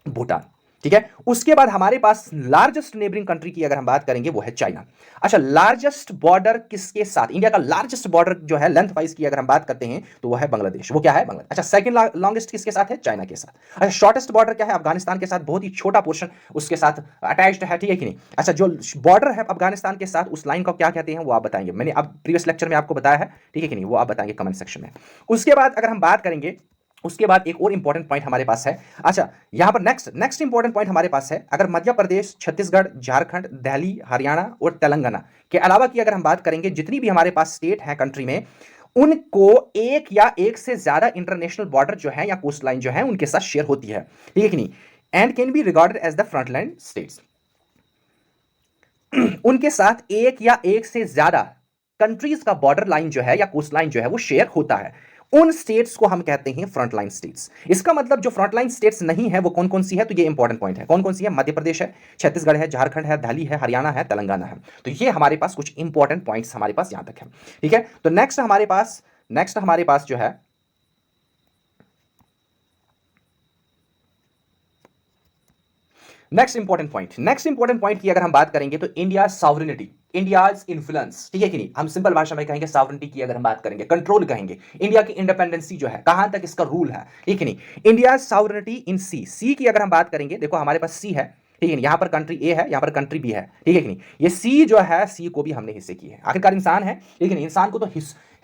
[SPEAKER 1] भूटान, ठीक है। उसके बाद हमारे पास लार्जेस्ट नेबरिंग कंट्री की अगर हम बात करेंगे वो है चाइना। अच्छा, लार्जेस्ट बॉर्डर किसके साथ, इंडिया का लार्जेस्ट बॉर्डर जो है लेंथ वाइज की अगर हम बात करते हैं तो वो है बांग्लादेश, वो क्या है, बांग्लादेश। अच्छा, सेकंड लॉन्गेस्ट किसके साथ है, चाइना के साथ। अच्छा, शॉर्टेस्ट बॉर्डर क्या है, अफगानिस्तान के साथ, बहुत ही छोटा पोर्शन उसके साथ अटैच्ड है, ठीक है कि नहीं। अच्छा, जो बॉर्डर है अफगानिस्तान के साथ उस लाइन को क्या कहते हैं वो आप बताएंगे, मैंने अब प्रीवियस लेक्चर में आपको बताया है, ठीक है कि नहीं, वो आप बताएंगे कमेंट सेक्शन में। उसके बाद अगर हम बात करेंगे उसके बाद एक और इंपॉर्टेंट पॉइंट हमारे पास है। अच्छा, यहां पर नेक्स्ट इंपॉर्टेंट पॉइंट हमारे पास है, अगर मध्य प्रदेश, छत्तीसगढ़, झारखंड, दिल्ली, हरियाणा और तेलंगाना के अलावा की अगर हम बात करेंगे, जितनी भी हमारे पास स्टेट है कंट्री में, उनको एक या एक से ज्यादा इंटरनेशनल बॉर्डर जो है या कोस्ट लाइन जो है उनके साथ शेयर होती है, ठीक है कि नहीं, and can be regarded as the frontline states. उनके साथ एक या एक से ज्यादा कंट्रीज का बॉर्डर लाइन जो है या कोस्ट लाइन जो है वो शेयर होता है, उन स्टेट्स को हम कहते हैं फ्रंटलाइन स्टेट्स। इसका मतलब जो फ्रंटलाइन स्टेट्स नहीं है वो कौन कौन सी है, तो ये इंपॉर्टेंट पॉइंट है, कौन कौन सी है, मध्य प्रदेश है, छत्तीसगढ़ है, झारखंड है, दिल्ली है, हरियाणा है, तेलंगाना है। तो ये हमारे पास कुछ इंपॉर्टेंट पॉइंट्स हमारे पास यहां तक है, ठीक है। तो नेक्स्ट हमारे पास जो है, नेक्स्ट इंपॉर्टेंट पॉइंट की अगर हम बात करेंगे तो इंडिया सॉवरेनिटी, इंडियाज इन्फ्लुएंस, ठीक है कि नहीं, हम सिंपल भाषा में कहेंगे सॉवरेनिटी की अगर हम बात करेंगे, कंट्रोल कहेंगे, इंडिया की इंडिपेंडेंसी जो है, कहां तक इसका रूल है, ठीक है नहीं, इंडिया सॉवरेनिटी इन सी की अगर हम बात करेंगे, देखो हमारे पास सी है, ठीक है, यहां पर कंट्री ए है, यहां पर कंट्री बी है, ठीक है कि नहीं, ये सी जो है, सी को भी हमने हिस्से किए हैं, आखिरकार इंसान है, ठीक है नहीं, इंसान को तो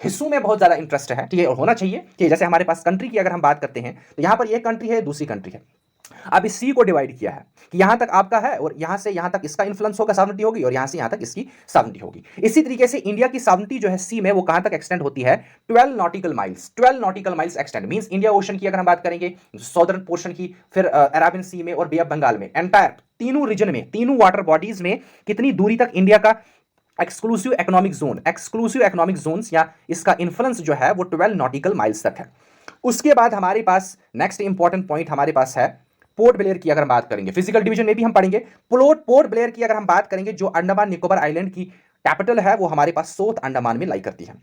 [SPEAKER 1] हिस्सों में बहुत ज्यादा इंटरेस्ट है, ठीक है, और होना चाहिए, ठीक है। जैसे हमारे पास कंट्री की अगर हम बात करते हैं तो यहां पर एक कंट्री है, दूसरी कंट्री है, अब इस सी को डिवाइड किया है कि यहां तक आपका है और यहां से यहां तक इसका इन्फ्लुएंस होगा, सॉवरेनिटी होगी, और यहां से यहां तक इसकी सॉवरेनिटी होगी। इसी तरीके से इंडिया की सॉवरेनिटी जो है सी में, वो कहां तक एक्सटेंड होती है, 12 nautical miles, 12 nautical miles extend, means India ocean की अगर हम बात करेंगे, सॉदर्न पोर्शन की, फिर अरेबियन सी में और बे ऑफ बंगाल में, एंटायर तीनों रीजन में, तीनों वाटर बॉडीज में कितनी दूरी तक इंडिया का एक्सक्लूसिव इकोनॉमिक जोन या इसका इन्फ्लुएंस जो है वो 12 नॉटिकल माइल्स तक है। उसके बाद हमारे पास नेक्स्ट इंपॉर्टेंट पॉइंट हमारे पास है पोर्ट ब्लेयर की अगर हम बात करेंगे, फिजिकल डिवीजन में भी हम पढ़ेंगे। पोर्ट ब्लेयर की अगर हम बात करेंगे, जो अंडमान निकोबार आइलैंड की कैपिटल है, वो हमारे पास साउथ अंडमान में लाई करती है।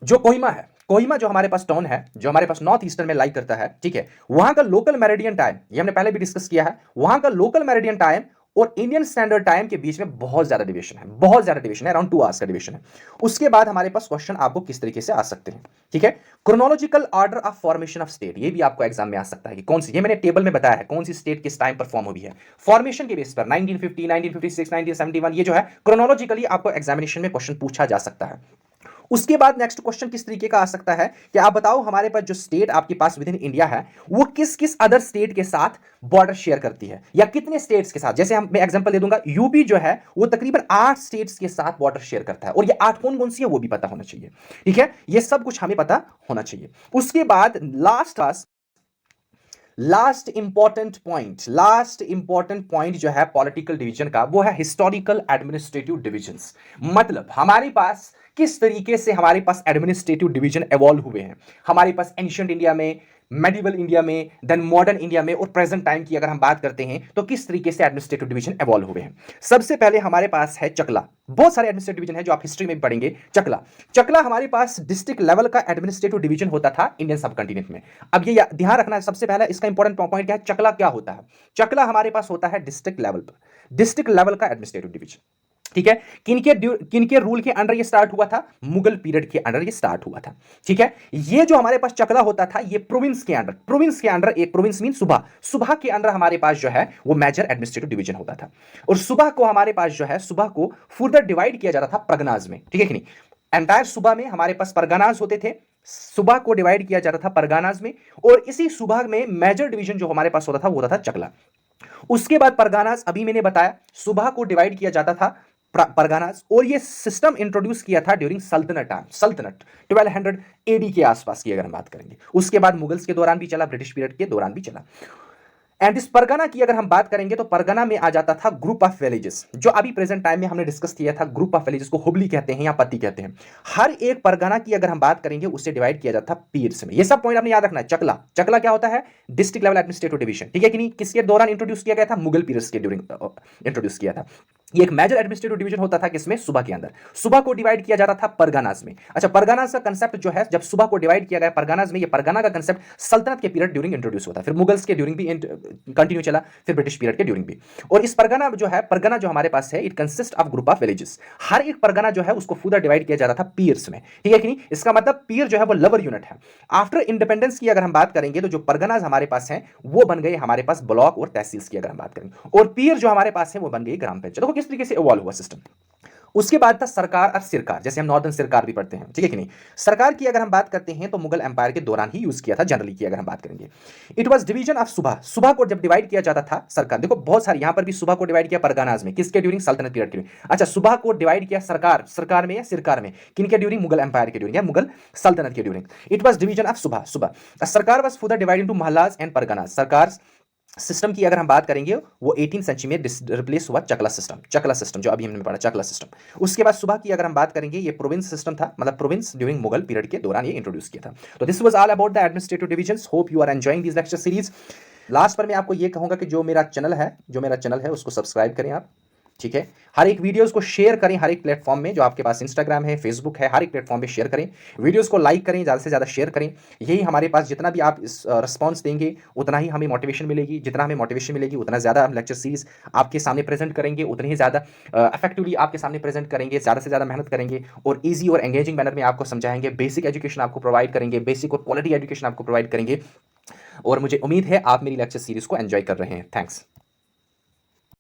[SPEAKER 1] जो कोहिमा है, कोहिमा जो हमारे पास टाउन है, जो हमारे पास नॉर्थ ईस्टर्न में लाई करता है, ठीक है, वहां का लोकल मेरिडियन टाइम, ये हमने पहले भी डिस्कस किया है, वहां का लोकल मेरिडियन टाइम और इंडियन स्टैंडर्ड टाइम के बीच में बहुत ज्यादा डिवीजन है, बहुत ज्यादा डिवीजन है, अराउंड 2 आवर्स का डिवीजन है। उसके बाद हमारे पास क्वेश्चन आपको किस तरीके से आ सकते हैं, ठीक है, chronological order of formation of state, ये भी आपको एग्जाम में आ सकता है कि कौन सी, ये मैंने टेबल में बताया है कौन सी स्टेट किस टाइम पर फॉर्म हुई है, फॉर्मेशन के बेस पर 1950, 1956, 1971, ये जो है क्रोनोलॉजिकली आपको एग्जामिनेशन में क्वेश्चन पूछा जा सकता है। उसके बाद नेक्स्ट क्वेश्चन किस तरीके का आ सकता है कि आप बताओ हमारे पास जो स्टेट आपके पास विद इन इंडिया है, वो किस किस अदर स्टेट के साथ बॉर्डर शेयर करती है, या कितने स्टेट्स के साथ। जैसे मैं एग्जांपल दे दूंगा, यूपी जो है वो तकरीबन 8 स्टेट्स के साथ बॉर्डर शेयर करता है, और ये 8 कौन कौन सी है वो भी पता होना चाहिए, ठीक है, ये सब कुछ हमें पता होना चाहिए। उसके बाद लास्ट इंपॉर्टेंट पॉइंट जो है पॉलिटिकल डिवीजन का, वो है हिस्टोरिकल एडमिनिस्ट्रेटिव डिविजन्स। मतलब हमारे पास किस तरीके से हमारे पास एडमिनिस्ट्रेटिव डिवीजन एवॉल्व हुए हैं, हमारे पास एंशिएंट इंडिया में, मेडिवल इंडिया में, देन मॉडर्न इंडिया में, और प्रेजेंट टाइम की अगर हम बात करते हैं तो किस तरीके से एडमिनिस्ट्रेटिव डिवीजन एवॉल्व हुए हैं। सबसे पहले हमारे पास है चकला, बहुत सारे एडमिनिस्ट्रेटिव डिवीजन है जो आप हिस्ट्री में भी पढ़ेंगे। चकला हमारे पास डिस्ट्रिक्ट लेवल का एडमिनिस्ट्रेटिव डिवीजन होता था इंडियन सब कंटिनेंट में। अब ये ध्यान रखना है, सबसे पहला इसका इंपॉर्टेंट पॉइंट क्या है, चकला क्या होता है। चकला हमारे पास होता है डिस्ट्रिक्ट लेवल का एडमिनिस्ट्रेटिव डिवीजन, ठीक है। किनके रूल के अंडर ये स्टार्ट हुआ था, मुगल पीरियड के अंडर ये स्टार्ट हुआ था, ठीक है। ये जो हमारे पास चकला होता था, ये प्रोविंस के अंडर, एक प्रोविंस मीन सुबह के अंदर हमारे पास जो है वो मेजर एडमिनिस्ट्रेटिव डिवीजन होता था। और सुबह को हमारे पास जो है, सुबह को फर्दर डिवाइड किया जाता था परगनाज में, ठीक है कि नहीं। एंटायर सुबह में हमारे पास परगनाज होते थे, सुबह को डिवाइड किया जाता था परगनाज में, और इसी सुबह में मेजर डिवीजन जो हमारे पास होता था वो होता था चकला। उसके बाद परगनाज, अभी मैंने बताया, सुबह को डिवाइड किया जाता था परगनास, और ये सिस्टम इंट्रोड्यूस किया था ड्यूरिंग सल्तनत 1200 एडी के आसपास की अगर हम बात करेंगे। उसके बाद मुगल्स के दौरान भी चला, ब्रिटिश पीरियड के दौरान भी चला। एंड इस परगना की अगर हम बात करेंगे तो परगना में आ जाता था ग्रुप ऑफ विलेजेस, जो अभी प्रेजेंट टाइम में हमने डिस्कस किया था, ग्रुप ऑफ विलेजेस को हुबली कहते हैं या पत्ती कहते हैं। हर एक परगना की अगर हम बात करेंगे उससे डिवाइड किया जाता था पीर्स में। ये सब पॉइंट आपने याद रखना है। चकला क्या होता है, डिस्ट्रिक्ट लेवल एडमिनिस्ट्रेटिव डिवीजन, ठीक है कि नहीं। किसके दौरान इंट्रोड्यूस किया गया था, मुगल पीरियड्स के ड्यूरिंग इंट्रोड्यूस किया था। ये एक मेजर एडमिनिस्ट्रेटिव डिवीजन होता था किसमें, सुबह के अंदर। सुबह को डिवाइड किया जाता था परगनास में। अच्छा, परगनास का कंसेप्ट जो है, जब सुबह को डिवाइड किया गया परगनास में, ये परगना का कंसेप्ट सल्तनत के पीरियड ड्यूरिंग इंट्रोड्यूस होता है, फिर मुगल्स के ड्यूरिंग भी कंटिन्यू चला, फिर ब्रिटिश पीरियड के ड्यूरिंग भी। और इस परगना जो हमारे पास है, it consist of group of villages. हर एक परगना जो है उसको फर्दर डिवाइड किया जाता था पीर्स में, ठीक है कि नहीं। इसका मतलब पीर जो है वो लोअर यूनिट है। आफ्टर इंडिपेंडेंस की अगर हम बात करेंगे तो जो परगनाज हमारे पास हैं वो बन गए हमारे पास ब्लॉक और तहसील की अगर हम बात करें, और पीर जो हमारे पास है वो बन गई ग्राम पंचायत। देखो किस तरीके से इवॉल्व हुआ सिस्टम। उसके बाद था सरकार और सिरकार, जैसे हम नॉर्दर्न सिरकार भी पढ़ते हैं, ठीक है कि नहीं। सरकार की अगर हम बात करते हैं तो मुगल एम्पायर के दौरान ही यूज किया था जनरली की अगर हम बात करेंगे। It was division of subah, सुबह को जब डिवाइड किया जाता था सरकार, देखो बहुत सारी यहां पर भी सुबह को डिवाइड किया परगानाज में, किसके ड्यूरिंग सल्तनत पीरियड के ड्यूरिंग। अच्छा, सुबह को डिवाइड किया सरकार, सरकार में या सिरकार में, किनके ड्यूरिंग, मुगल एम्पायर के ड्यूरिंग या मुगल सल्तनत के during. It was division of subah, subah sarkar was further divide into mahals and parganas. Sarkar system की अगर हम बात करेंगे वो 18 सेंचुरी में रिप्लेस हुआ चकला सिस्टम, चकला सिस्टम जो अभी हमने पढ़ा चकला सिस्टम। उसके बाद सुबह की अगर हम बात करेंगे ये प्रोविंस सिस्टम था, मतलब प्रोविंस ड्यूरिंग मुगल पीरियड के दौरान ये इंट्रोड्यूस किया था। तो this was all about the administrative divisions. Hope you are enjoying this lecture series. Last पर मैं आपको ये कहूंगा कि जो मेरा चैनल है उसको सब्सक्राइब करें आप, ठीक है। हर एक वीडियोस को शेयर करें, हर एक प्लेटफॉर्म में, जो आपके पास इंस्टाग्राम है, फेसबुक है, हर एक प्लेटफॉर्म पे शेयर करें। वीडियोस को लाइक करें, ज़्यादा से ज़्यादा शेयर करें। यही हमारे पास जितना भी आप इस रिस्पॉन्स देंगे उतना ही हमें मोटिवेशन मिलेगी, जितना हमें मोटिवेशन मिलेगी उतना ज़्यादा हम लेक्चर सीरीज आपके सामने प्रेजेंट करेंगे, उतनी ही ज़्यादा इफेक्टिवली आपके सामने प्रेजेंट करेंगे, ज़्यादा से ज़्यादा मेहनत करेंगे और ईजी और एंगेजिंग मैनर में आपको समझाएंगे, बेसिक एजुकेशन आपको प्रोवाइड करेंगे, बेसिक और क्वालिटी एजुकेशन आपको प्रोवाइड करेंगे। और मुझे उम्मीद है आप मेरी लेक्चर सीरीज को एंजॉय कर रहे हैं। थैंक्स।